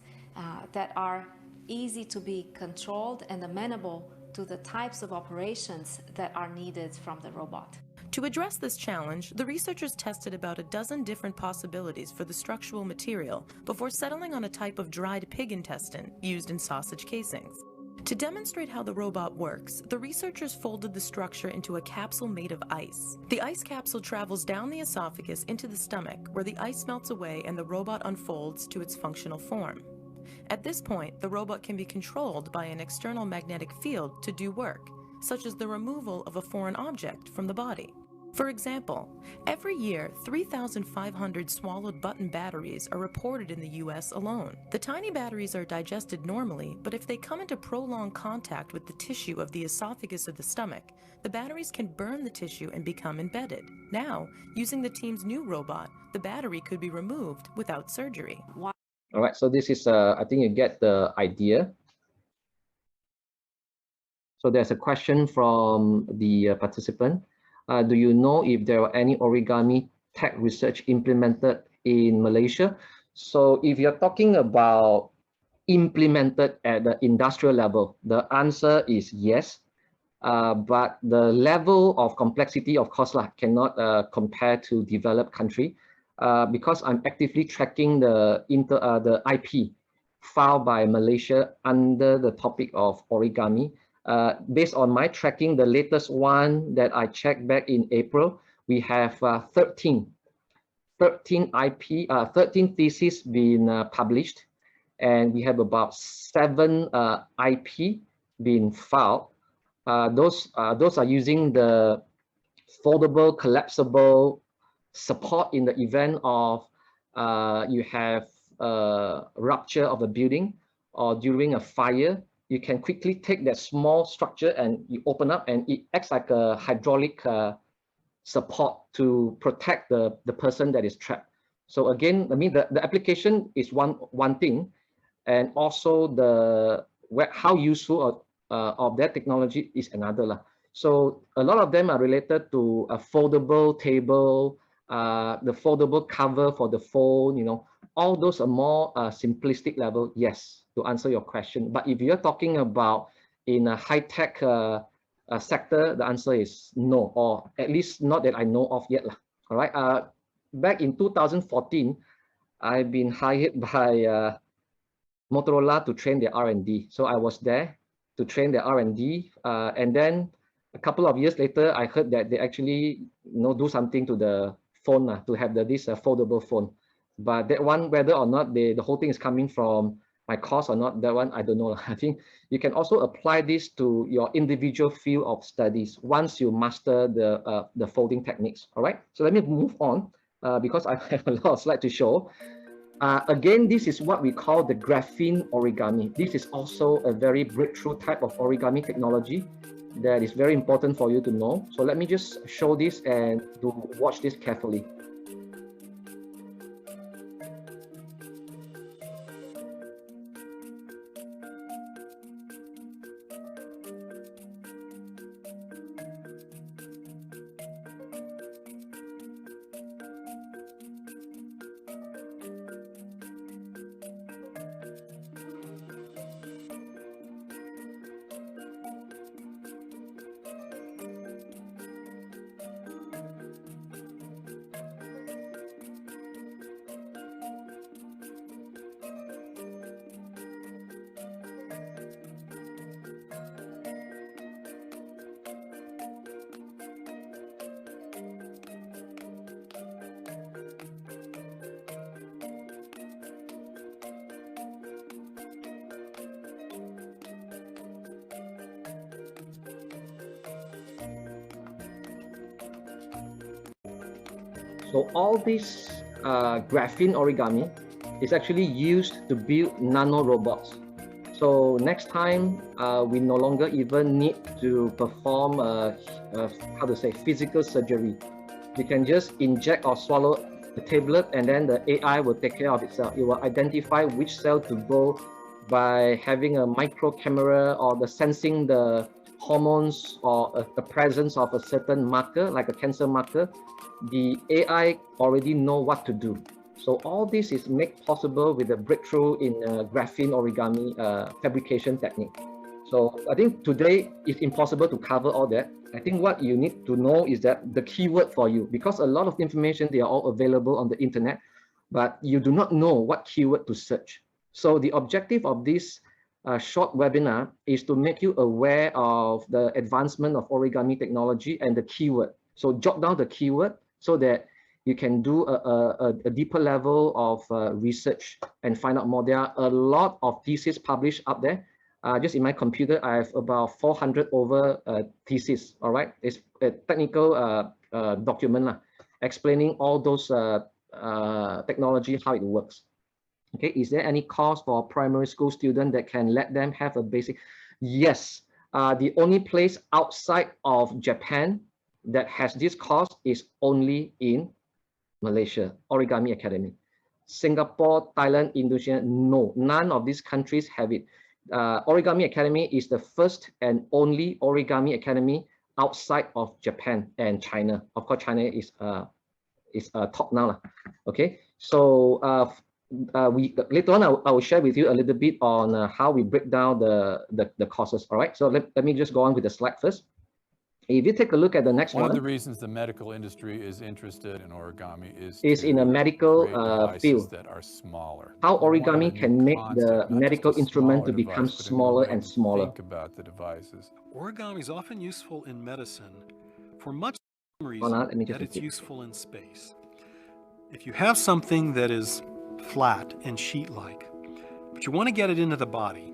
that are easy to be controlled and amenable to the types of operations that are needed from the robot. To address this challenge, the researchers tested about a dozen different possibilities for the structural material before settling on a type of dried pig intestine used in sausage casings. To demonstrate how the robot works, the researchers folded the structure into a capsule made of ice. The ice capsule travels down the esophagus into the stomach, where the ice melts away and the robot unfolds to its functional form. At this point, the robot can be controlled by an external magnetic field to do work, such as the removal of a foreign object from the body. For example, every year, 3,500 swallowed button batteries are reported in the US alone. The tiny batteries are digested normally, but if they come into prolonged contact with the tissue of the esophagus or the stomach, the batteries can burn the tissue and become embedded. Now, using the team's new robot, the battery could be removed without surgery. All right, so this is, I think you get the idea. So there's a question from the participant. Do you know if there are any origami tech research implemented in Malaysia? So if you're talking about implemented at the industrial level, the answer is yes. But the level of complexity, of course, cannot compare to developed country because I'm actively tracking the IP filed by Malaysia under the topic of origami. Based on my tracking, the latest one that I checked back in April, we have 13 theses being published, and we have about 7 IP being filed. Those are using the foldable, collapsible support in the event of you have a rupture of a building or during a fire. You can quickly take that small structure and you open up, and it acts like a hydraulic support to protect the person that is trapped. So again, I mean, the application is one thing, and also how useful of that technology is another. So a lot of them are related to a foldable table, the foldable cover for the phone, you know, all those are more simplistic level, yes, to answer your question. But if you're talking about in a high-tech sector, the answer is no, or at least not that I know of yet. All right. Back in 2014, I've been hired by Motorola to train their R&D. So I was there to train their R&D, and then a couple of years later, I heard that they actually do something to the phone to have this foldable phone. But that one, whether or not the whole thing is coming from my course or not, that one I don't know. I think you can also apply this to your individual field of studies once you master the folding techniques. All right. So let me move on because I have a lot of slides to show. Again, this is what we call the graphene origami. This is also a very breakthrough type of origami technology that is very important for you to know. So let me just show this and watch this carefully. So all this graphene origami is actually used to build nano robots. So next time, we no longer even need to perform physical surgery. You can just inject or swallow the tablet, and then the AI will take care of itself. It will identify which cell to go by having a micro camera or sensing the hormones or the presence of a certain marker, like a cancer marker. The AI already know what to do. So all this is made possible with the breakthrough in graphene origami fabrication technique. So I think today it's impossible to cover all that. I think what you need to know is that the keyword for you, because a lot of information, they are all available on the internet, but you do not know what keyword to search. So the objective of this short webinar is to make you aware of the advancement of origami technology and the keyword. So jot down the keyword so that you can do a deeper level of research and find out more. There are a lot of theses published up there. Just in my computer, I have about 400 over theses, all right? It's a technical document explaining all those technology, how it works. Okay, is there any course for primary school student that can let them have a basic? Yes, the only place outside of Japan that has this course is only in Malaysia, Origami Academy. Singapore, Thailand, Indonesia, no, none of these countries have it. Origami Academy is the first and only Origami Academy outside of Japan and China. Of course, China is top now. Okay, so later on I will share with you a little bit on how we break down the courses. All right, so let me just go on with the slide first. If you take a look at the next one. One of the reasons the medical industry is interested in origami is in a medical field. That are smaller. How origami can make the medical instrument to become smaller and smaller. Think about the devices. Origami is often useful in medicine for much reason that it's useful in space. If you have something that is flat and sheet-like, but you want to get it into the body,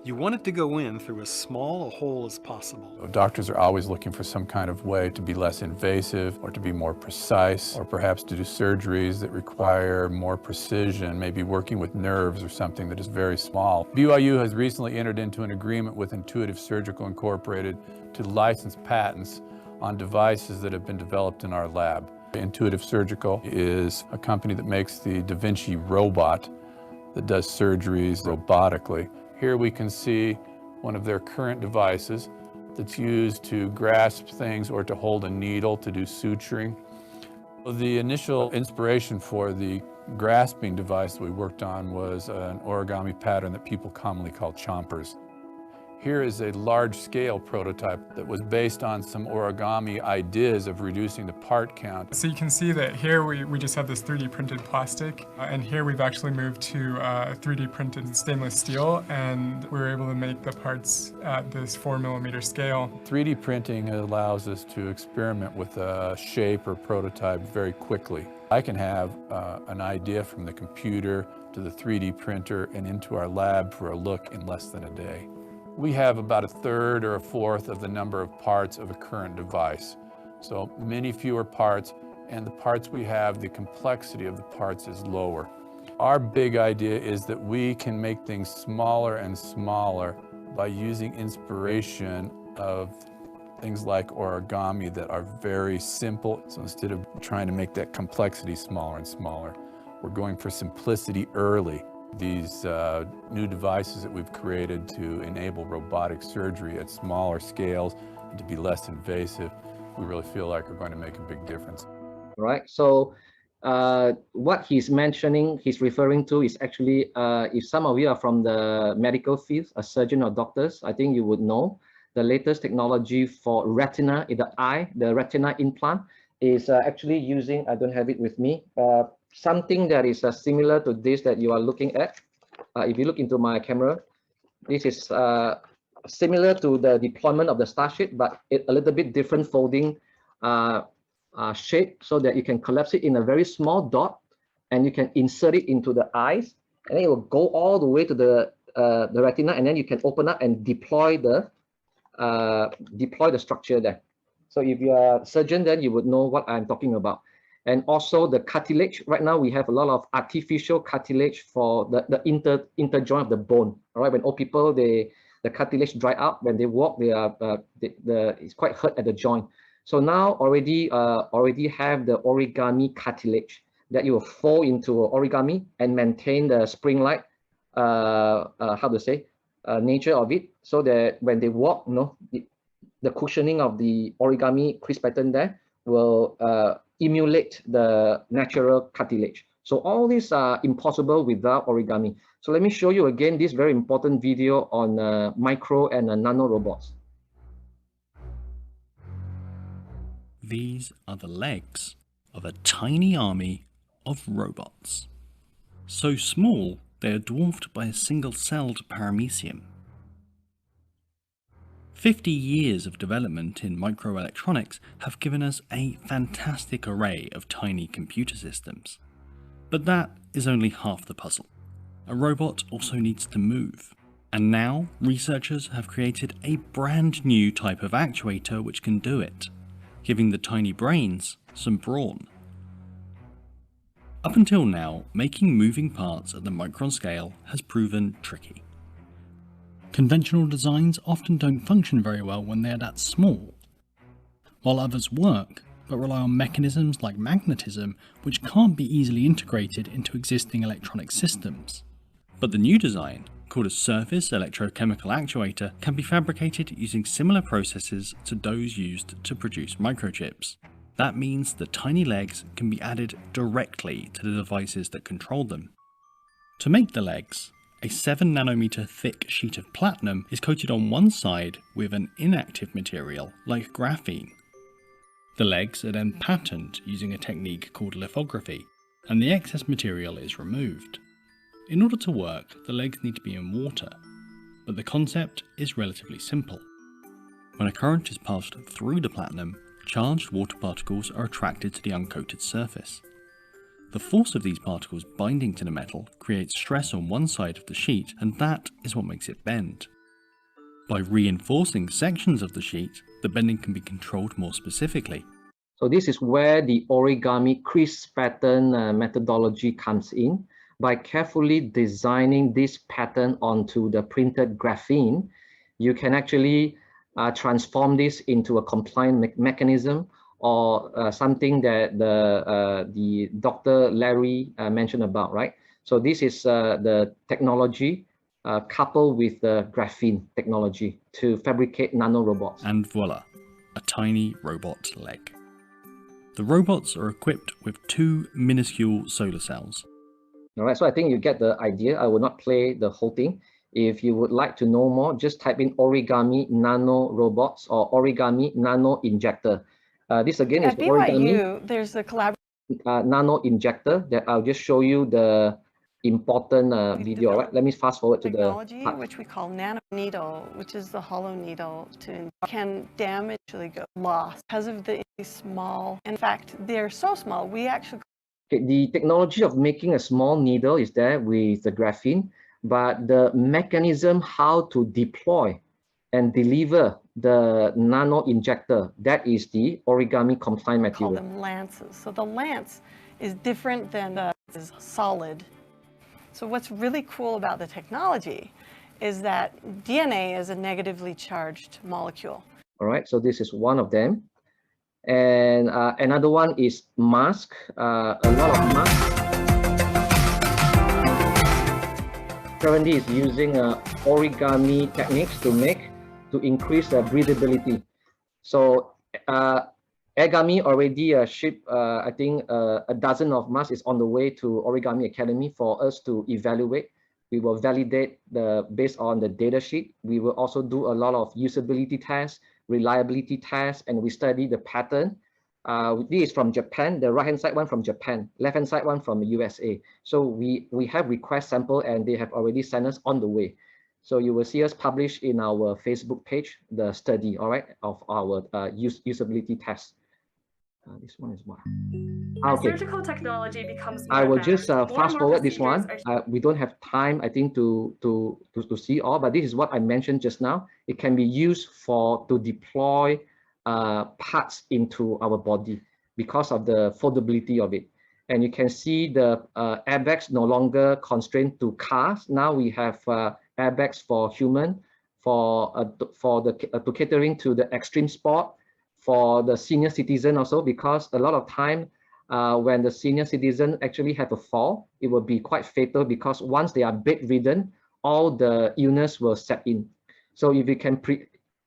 you want it to go in through as small a hole as possible. Doctors are always looking for some kind of way to be less invasive or to be more precise, or perhaps to do surgeries that require more precision, maybe working with nerves or something that is very small. BYU has recently entered into an agreement with Intuitive Surgical Incorporated to license patents on devices that have been developed in our lab. Intuitive Surgical is a company that makes the Da Vinci robot that does surgeries robotically. Here we can see one of their current devices that's used to grasp things or to hold a needle to do suturing. The initial inspiration for the grasping device that we worked on was an origami pattern that people commonly call chompers. Here is a large-scale prototype that was based on some origami ideas of reducing the part count. So you can see that here we just have this 3D printed plastic, and here we've actually moved to 3D printed stainless steel, and we were able to make the parts at this 4mm scale. 3D printing allows us to experiment with a shape or prototype very quickly. I can have an idea from the computer to the 3D printer and into our lab for a look in less than a day. We have about a third or a fourth of the number of parts of a current device. So many fewer parts, and the parts we have, the complexity of the parts is lower. Our big idea is that we can make things smaller and smaller by using inspiration of things like origami that are very simple. So instead of trying to make that complexity smaller and smaller, we're going for simplicity early. These new devices that we've created to enable robotic surgery at smaller scales and to be less invasive, we really feel like are going to make a big difference. Right. So what he's mentioning, he's referring to is actually, if some of you are from the medical field, a surgeon or doctors, I think you would know the latest technology for retina in the eye, the retina implant is actually using, I don't have it with me, something that is similar to this that you are looking at. If you look into my camera, this is similar to the deployment of the Starship, but a little bit different folding shape so that you can collapse it in a very small dot and you can insert it into the eyes, and then it will go all the way to the retina, and then you can open up and deploy the structure there. So if you are a surgeon, then you would know what I'm talking about. And also the cartilage. Right now we have a lot of artificial cartilage for the interjoint of the bone. All right, when old people, the cartilage dry up when they walk, it's quite hurt at the joint. So now already have the origami cartilage that you will fold into origami and maintain the spring-like nature of it, so that when they walk, the cushioning of the origami crease pattern there will emulate the natural cartilage. So all these are impossible without origami. So let me show you again this very important video on micro and nano robots. These are the legs of a tiny army of robots. So small they are dwarfed by a single-celled paramecium. 50 years of development in microelectronics have given us a fantastic array of tiny computer systems. But that is only half the puzzle. A robot also needs to move. And now, researchers have created a brand new type of actuator which can do it, giving the tiny brains some brawn. Up until now, making moving parts at the micron scale has proven tricky. Conventional designs often don't function very well when they are that small, while others work but rely on mechanisms like magnetism which can't be easily integrated into existing electronic systems. But the new design, called a surface electrochemical actuator, can be fabricated using similar processes to those used to produce microchips. That means the tiny legs can be added directly to the devices that control them. To make the legs, a 7 nanometer thick sheet of platinum is coated on one side with an inactive material like graphene. The legs are then patterned using a technique called lithography, and the excess material is removed. In order to work, the legs need to be in water, but the concept is relatively simple. When a current is passed through the platinum, charged water particles are attracted to the uncoated surface. The force of these particles binding to the metal creates stress on one side of the sheet, and that is what makes it bend. By reinforcing sections of the sheet, the bending can be controlled more specifically. So this is where the origami crease pattern methodology comes in. By carefully designing this pattern onto the printed graphene, you can actually transform this into a compliant mechanism, or something that the Dr. Larry mentioned about, right? So this is the technology coupled with the graphene technology to fabricate nano robots. And voila, a tiny robot leg. The robots are equipped with 2 minuscule solar cells. All right, so I think you get the idea. I will not play the whole thing. If you would like to know more, just type in origami nano robots or origami nano injector. This again is origami. There's a collaboration. Nano injector that I'll just show you the important video. Right? Let me fast forward to the technology, which we call nano needle, which is the hollow needle, can damage, actually go lost because of the small. In fact, they're so small. We actually. Okay, the technology of making a small needle is there with the graphene, but the mechanism how to deploy and deliver the nano injector, that is the origami compliant material. We call them lances. So the lance is different than the is solid. So what's really cool about the technology is that DNA is a negatively charged molecule. All right, so this is one of them. And another one is mask, a lot of masks. Currently is using origami techniques to increase the breathability. So Origami already shipped, I think, a dozen of masks is on the way to Origami Academy for us to evaluate. We will validate based on the data sheet. We will also do a lot of usability tests, reliability tests, and we study the pattern. This is from Japan, the right-hand side one from Japan, left-hand side one from the USA. So we have request sample and they have already sent us on the way. So you will see us publish in our Facebook page, the study, all right, of our usability test. This one is what? Okay. Surgical technology becomes I will just fast forward this one. We don't have time, I think, to see all, but this is what I mentioned just now. It can be used to deploy parts into our body because of the foldability of it. And you can see the airbags no longer constrained to cars. Now we have airbags for human, to catering to the extreme sport, for the senior citizen also, because a lot of time when the senior citizen actually have a fall, it will be quite fatal because once they are bedridden, all the illness will set in. So if you can,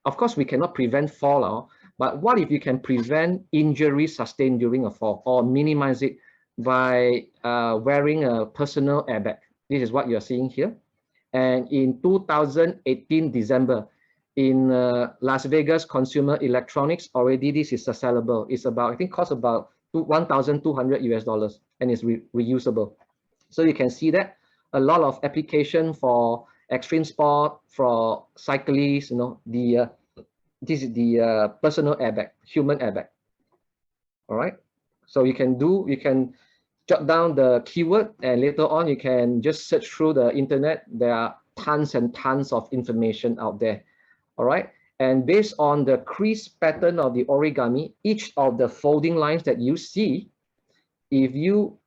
of course, we cannot prevent fall, but what if you can prevent injury sustained during a fall or minimize it by wearing a personal airbag? This is what you're seeing here. And in 2018 December, in Las Vegas Consumer Electronics, already this is sellable. It's about, I think, costs about $1,200 US, and it's reusable. So you can see that a lot of application for extreme sport, for cyclists, you know, this is the personal airbag, human airbag. All right. So you can jot down the keyword, and later on you can just search through the internet. There are tons and tons of information out there. All right. And based on the crease pattern of the origami, each of the folding lines that you see, if you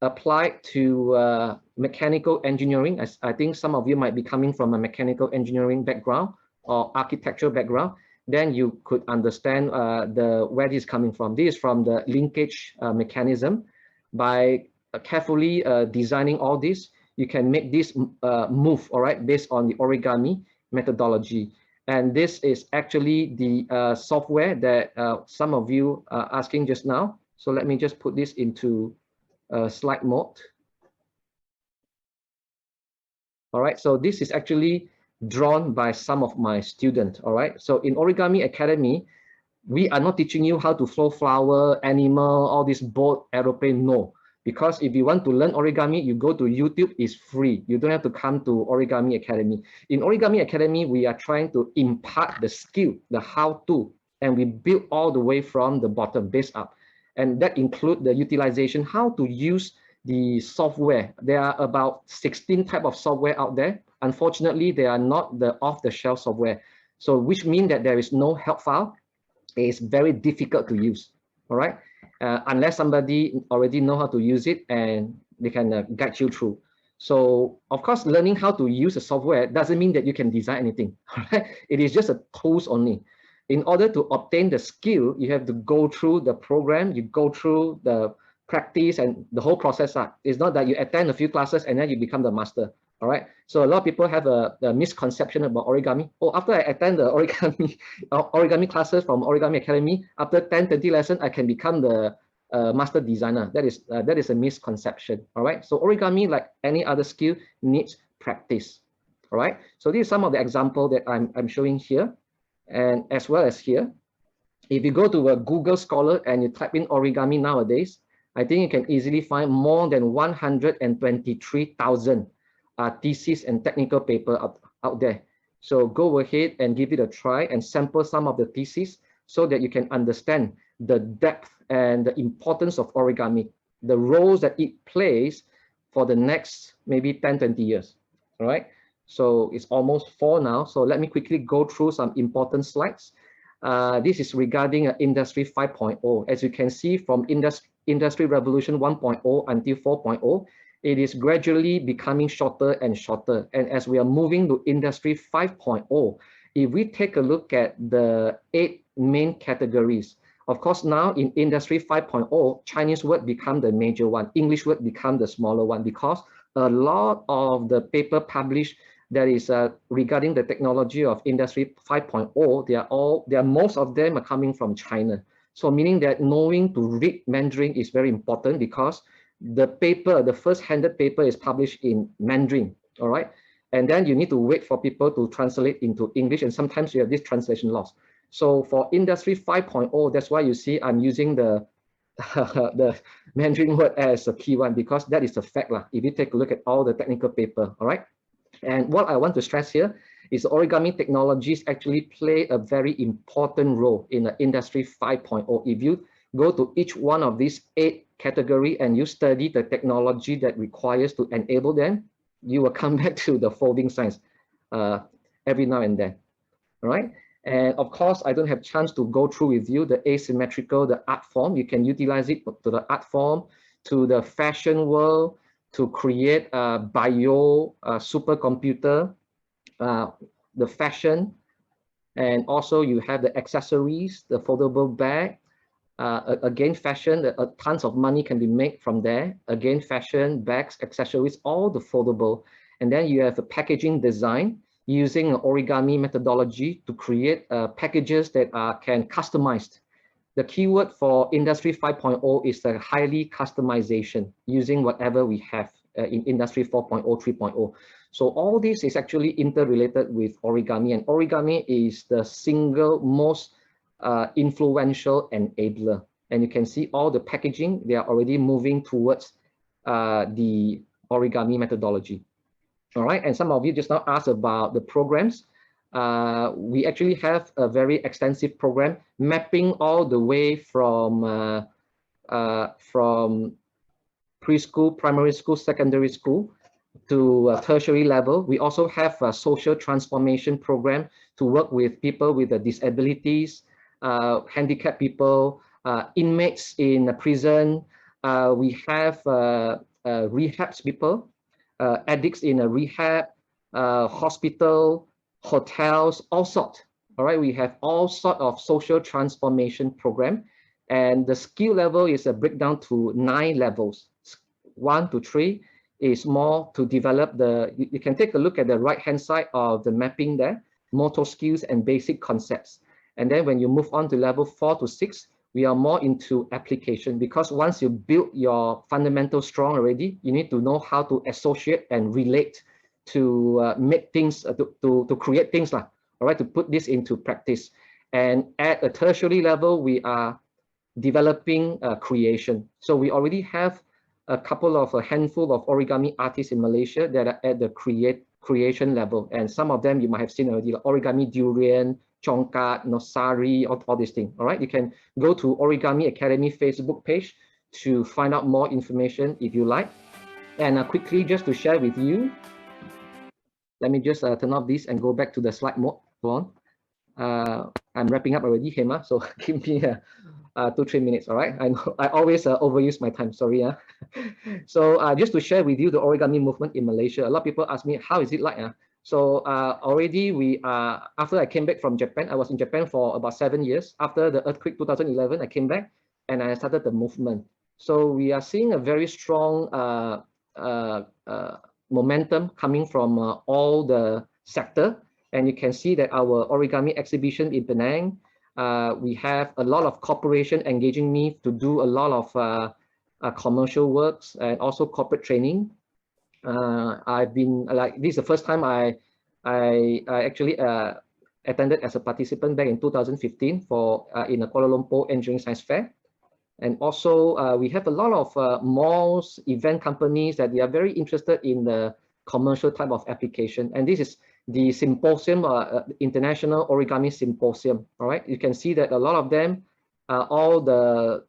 apply to mechanical engineering, as I think some of you might be coming from a mechanical engineering background or architectural background, then you could understand where this is coming from. This is from the linkage mechanism. By carefully designing all this, you can make this move, all right, based on the origami methodology. And this is actually the software that some of you are asking just now. So let me just put this into slide mode. All right, so this is actually drawn by some of my students. All right, so in Origami Academy, we are not teaching you how to flow flower, animal, all this boat, aeroplane. No, because if you want to learn origami, you go to YouTube. It's free. You don't have to come to Origami Academy. In Origami Academy, we are trying to impart the skill, the how-to, and we build all the way from the bottom, base up. And that includes the utilization, how to use the software. There are about 16 types of software out there. Unfortunately, they are not the off-the-shelf software. So which means that there is no help file. It's very difficult to use, all right? Unless somebody already know how to use it and they can guide you through. So of course, learning how to use the software doesn't mean that you can design anything, all right? It is just a tools only. In order to obtain the skill, you have to go through the program, you go through the practice and the whole process. It's not that you attend a few classes and then you become the master. All right. So a lot of people have a misconception about origami. Oh, after I attend the origami classes from Origami Academy, after 10, 20 lessons, I can become the master designer. That is a misconception. All right. So origami, like any other skill, needs practice. All right. So these are some of the examples that I'm showing here, and as well as here. If you go to a Google Scholar and you type in origami nowadays, I think you can easily find more than 123,000 thesis and technical paper out there. So go ahead and give it a try and sample some of the theses so that you can understand the depth and the importance of origami, the roles that it plays for the next maybe 10, 20 years. All right. So it's almost 4 now. So let me quickly go through some important slides. This is regarding Industry 5.0. As you can see from Industry Revolution 1.0 until 4.0, it is gradually becoming shorter and shorter. And as we are moving to Industry 5.0, if we take a look at the 8 main categories, of course, now in Industry 5.0, Chinese word become the major one, English word become the smaller one, because a lot of the paper published that is regarding the technology of Industry 5.0, most of them are coming from China. So meaning that knowing to read Mandarin is very important, because the paper, the first-handed paper is published in Mandarin, all right? And then you need to wait for people to translate into English, and sometimes you have this translation loss. So for Industry 5.0, that's why you see I'm using the Mandarin word as a key one, because that is a fact if you take a look at all the technical paper, all right? And what I want to stress here is origami technologies actually play a very important role in the Industry 5.0. If you go to each one of these 8 categories and you study the technology that requires to enable them, you will come back to the folding science every now and then, all right? And of course, I don't have chance to go through with you the asymmetrical, the art form. You can utilize it to the art form, to the fashion world, to create a bio supercomputer, the fashion, and also you have the accessories, the foldable bag. Again, fashion, tons of money can be made from there. Again, fashion, bags, accessories, all the foldable. And then you have a packaging design using an origami methodology to create packages that can customized. The keyword for Industry 5.0 is the highly customization using whatever we have in Industry 4.0, 3.0. So all this is actually interrelated with origami, and origami is the single most influential enabler. And you can see all the packaging, they are already moving towards the origami methodology. All right, and some of you just now asked about the programs. We actually have a very extensive program mapping all the way from preschool, primary school, secondary school to tertiary level. We also have a social transformation program to work with people with disabilities, handicapped people, inmates in a prison. We have rehabs people, addicts in a rehab, hospital, hotels, all sorts. All right, we have all sort of social transformation program, and the skill level is a breakdown to 9 levels. 1 to 3 is more to develop the. You can take a look at the right-hand side of the mapping there, motor skills and basic concepts. And then when you move on to level 4 to 6, we are more into application, because once you build your fundamentals strong already, you need to know how to associate and relate to make things, to create things, all right, to put this into practice. And at a tertiary level, we are developing creation. So we already have a handful of origami artists in Malaysia that are at the creation level. And some of them you might have seen already, like Origami Durian, Chongkat, Nosari, all these things. All right, you can go to Origami Academy Facebook page to find out more information if you like. And quickly, just to share with you, let me just turn off this and go back to the slide mode. Go on. I'm wrapping up already, Hema, so give me 2-3 minutes. All right, I know I always overuse my time, sorry. So just to share with you the origami movement in Malaysia, a lot of people ask me, how is it like? So already we after I came back from Japan, I was in Japan for about 7 years. After the earthquake 2011, I came back and I started the movement. So we are seeing a very strong momentum coming from all the sector. And you can see that our origami exhibition in Penang, we have a lot of corporation engaging me to do a lot of commercial works and also corporate training. I've been this is the first time I actually attended as a participant back in 2015 for in a Kuala Lumpur Engineering Science Fair. And also we have a lot of malls, event companies that they are very interested in the commercial type of application. And this is the symposium, International Origami Symposium. All right, you can see that a lot of them are all the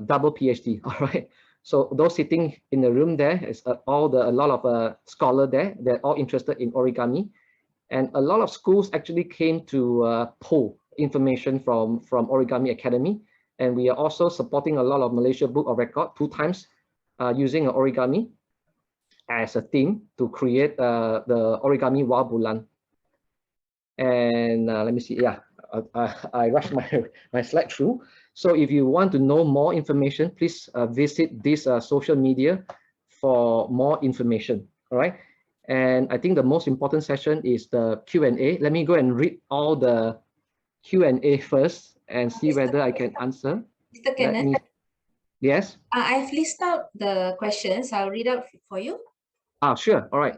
double PhD. All right. So those sitting in the room there is a lot of scholars there. They're all interested in origami, and a lot of schools actually came to pull information from Origami Academy, and we are also supporting a lot of Malaysia Book of Record 2 times using origami as a theme to create the origami Wal Bulan. And let me see. Yeah, I rushed my slide through. So if you want to know more information, please visit this social media for more information. All right. And I think the most important session is the Q&A. Let me go and read all the Q&A first and see whether I can answer. Mr. Kenneth? Yes? I've listed out the questions. I'll read out for you. Sure. All right.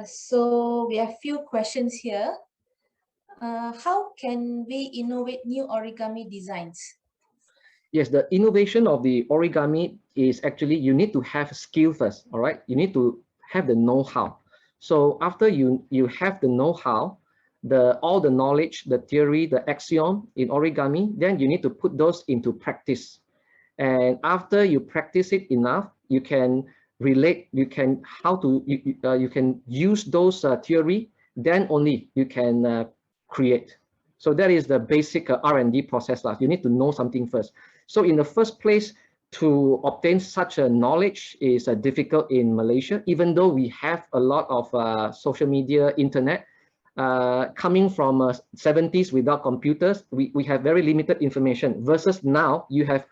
So we have few questions here. How can we innovate new origami designs? Yes, the innovation of the origami is actually you need to have skill first. All right, you need to have the know-how. So after you have the know-how, all the knowledge, the theory, the axiom in origami, then you need to put those into practice. And after you practice it enough, you can relate. You can you can use those theory. Then only you can create. So that is the basic R&D process. You need to know something first. So in the first place, to obtain such a knowledge is difficult in Malaysia, even though we have a lot of social media, internet. Coming from 70s without computers, we have very limited information versus now you have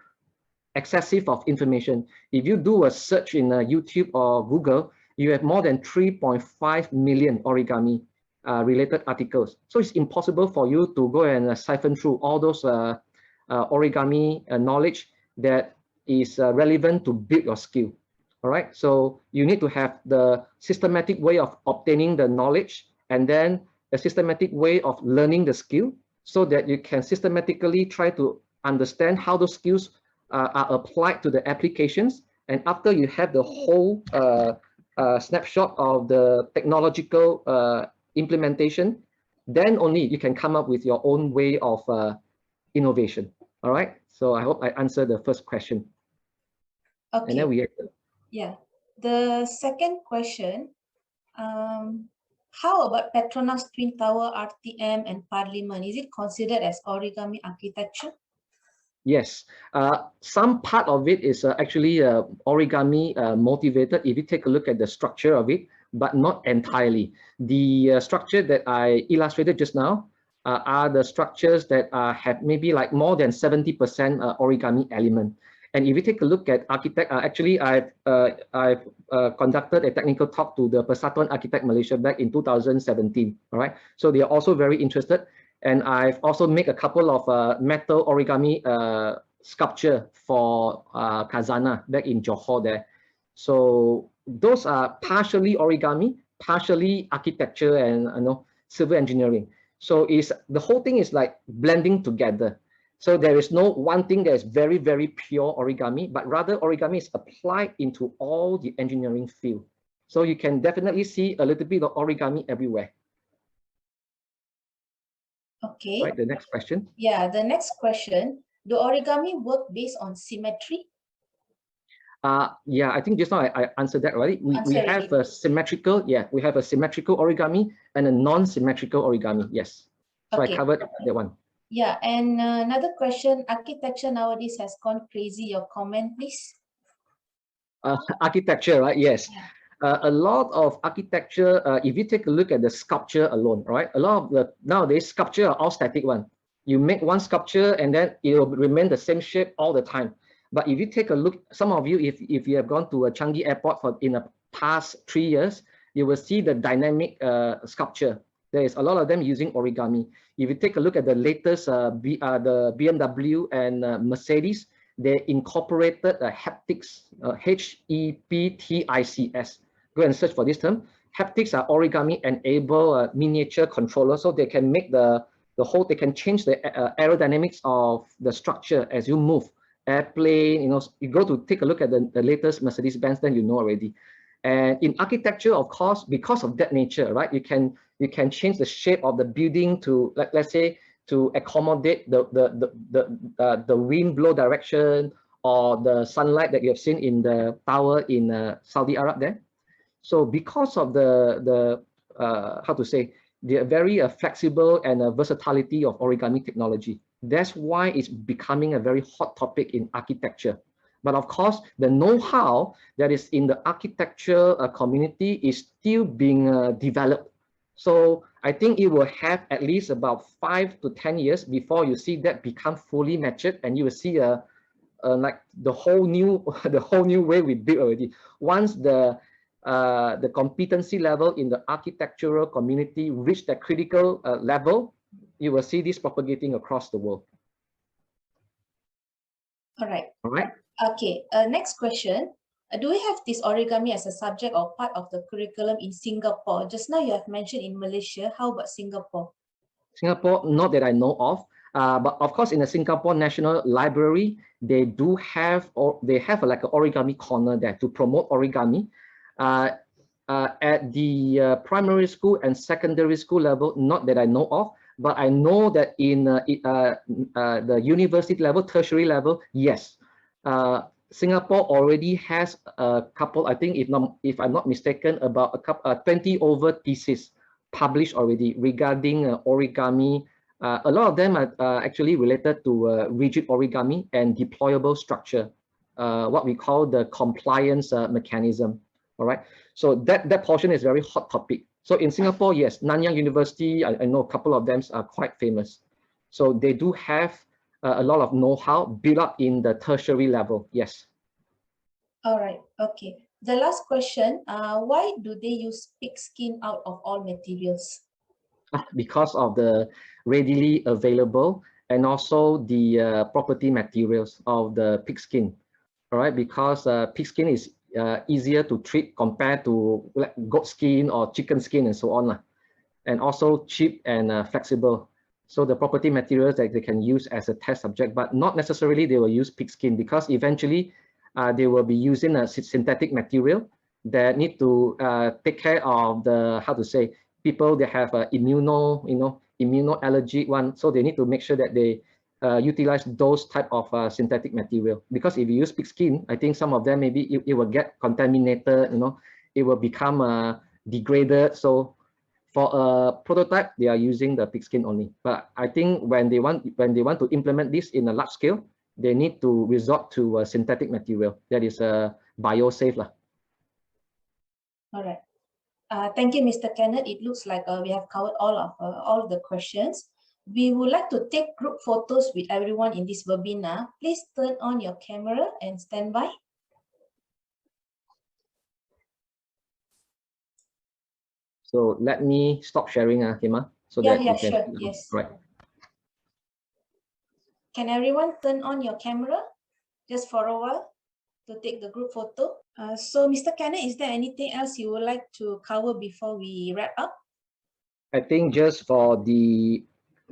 excessive of information. If you do a search in YouTube or Google, you have more than 3.5 million origami related articles. So it's impossible for you to go and siphon through all those origami knowledge that is relevant to build your skill. All right, so you need to have the systematic way of obtaining the knowledge and then a systematic way of learning the skill so that you can systematically try to understand how those skills are applied to the applications And after you have the whole snapshot of the technological implementation, then only you can come up with your own way of innovation. All right. So I hope I answered the first question. Okay. And then we. Yeah. The second question, how about Petronas Twin Tower, RTM, and Parliament? Is it considered as origami architecture? Yes, some part of it is actually origami motivated if you take a look at the structure of it, but not entirely. The structure that I illustrated just now are the structures that have maybe like more than 70% origami element. And if you take a look at architect, actually I've conducted a technical talk to the Persatuan Architect Malaysia back in 2017. All right, so they are also very interested. And I've also made a couple of metal origami sculpture for Kazana back in Johor there. So those are partially origami, partially architecture and civil engineering. So the whole thing is like blending together. So there is no one thing that is very, very pure origami, but rather origami is applied into all the engineering field. So you can definitely see a little bit of origami everywhere. Okay. Right, the next question. Yeah, the next question. Do origami work based on symmetry? Yeah, I think just now I answered that already. We have a symmetrical, we have a symmetrical origami and a non-symmetrical origami. Yes. So Okay. I covered that one. Yeah, and another question, architecture nowadays has gone crazy. Your comment, please. Architecture, right? Yes. A lot of architecture, if you take a look at the sculpture alone, right? A lot of the nowadays sculpture are all static one. You make one sculpture and then it will remain the same shape all the time. But if you take a look, some of you, if you have gone to a Changi airport in the past 3 years, you will see the dynamic sculpture. There is a lot of them using origami. If you take a look at the latest, the BMW and Mercedes, they incorporated haptics, HEPTICS. Go and search for this term. Haptics are origami enable miniature controller, so they can make the whole. They can change the aerodynamics of the structure as you move. Airplane, you go to take a look at the latest Mercedes-Benz, then you know already. And in architecture, of course, because of that nature, right? You can change the shape of the building to let's say to accommodate the wind blow direction or the sunlight that you have seen in the tower in Saudi Arab there. So because of the how to say, the very flexible and versatility of origami technology, that's why it's becoming a very hot topic in architecture. But of course, the know-how that is in the architecture community is still being developed. So I think it will have at least about 5 to 10 years before you see that become fully matured, and you will see like the whole new way we build already. Once the competency level in the architectural community reach that critical level, you will see this propagating across the world. All right. All right. Okay. Next question. Do we have this origami as a subject or part of the curriculum in Singapore? Just now you have mentioned in Malaysia. How about Singapore? Singapore, not that I know of. But of course, in the Singapore National Library, they do have, or they have like an origami corner there to promote origami. At the primary school and secondary school level, not that I know of, but I know that in the university level, tertiary level, yes. Singapore already has a couple, I think if I'm not mistaken, about a couple 20 over theses published already regarding origami. A lot of them are actually related to rigid origami and deployable structure, what we call the compliance mechanism. All right, so that portion is very hot topic. So in Singapore, yes, Nanyang University, I know a couple of them are quite famous. So they do have a lot of know-how built up in the tertiary level, yes. All right, okay. The last question, why do they use pig skin out of all materials? Because of the readily available and also the property materials of the pig skin. All right, because pig skin is easier to treat compared to like goat skin or chicken skin and so on, and also cheap and flexible. So the property materials that they can use as a test subject, but not necessarily they will use pig skin, because eventually they will be using a synthetic material that need to take care of the, how to say, people that have immunoallergic one. So they need to make sure that they utilize those type of synthetic material, because if you use pig skin, I think some of them maybe it will get contaminated, it will become degraded. So for a prototype, they are using the pig skin only. But I think when they want to implement this in a large scale, they need to resort to a synthetic material that is bio-safe lah. All right. Thank you, Mr. Kenneth. It looks like we have covered all of the questions. We would like to take group photos with everyone in this webinar. Please turn on your camera and stand by. So let me stop sharing, Hema, so that you can. Sure. Yes. Right. Can everyone turn on your camera just for a while to take the group photo? So, Mr. Kenneth, is there anything else you would like to cover before we wrap up? I think just for the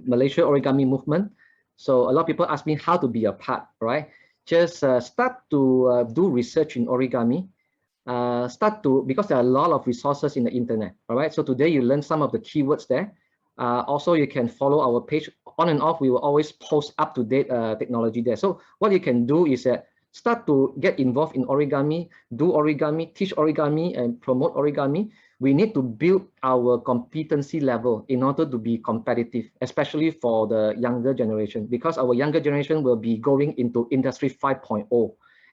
Malaysia origami movement, so a lot of people ask me how to be a part, right? Just start to do research in origami. Because there are a lot of resources in the internet, all right? So today you learn some of the keywords there. Also, you can follow our page on and off. We will always post up-to-date technology there. So what you can do is start to get involved in origami, do origami, teach origami, and promote origami. We need to build our competency level in order to be competitive, especially for the younger generation, because our younger generation will be going into Industry 5.0.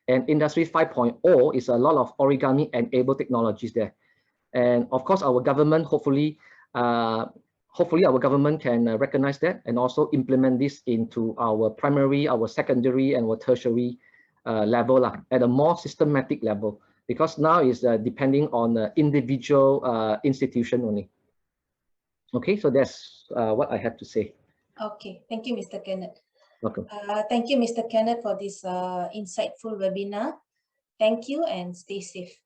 And Industry 5.0 is a lot of origami-enabled technologies there. And of course, our government, hopefully our government can recognize that and also implement this into our primary, our secondary, and our tertiary level at a more systematic level, because now is depending on the individual institution only. Okay, so that's what I have to say. Okay, thank you, Mr. Kenneth. Welcome. Thank you, Mr. Kenneth, for this insightful webinar. Thank you and stay safe.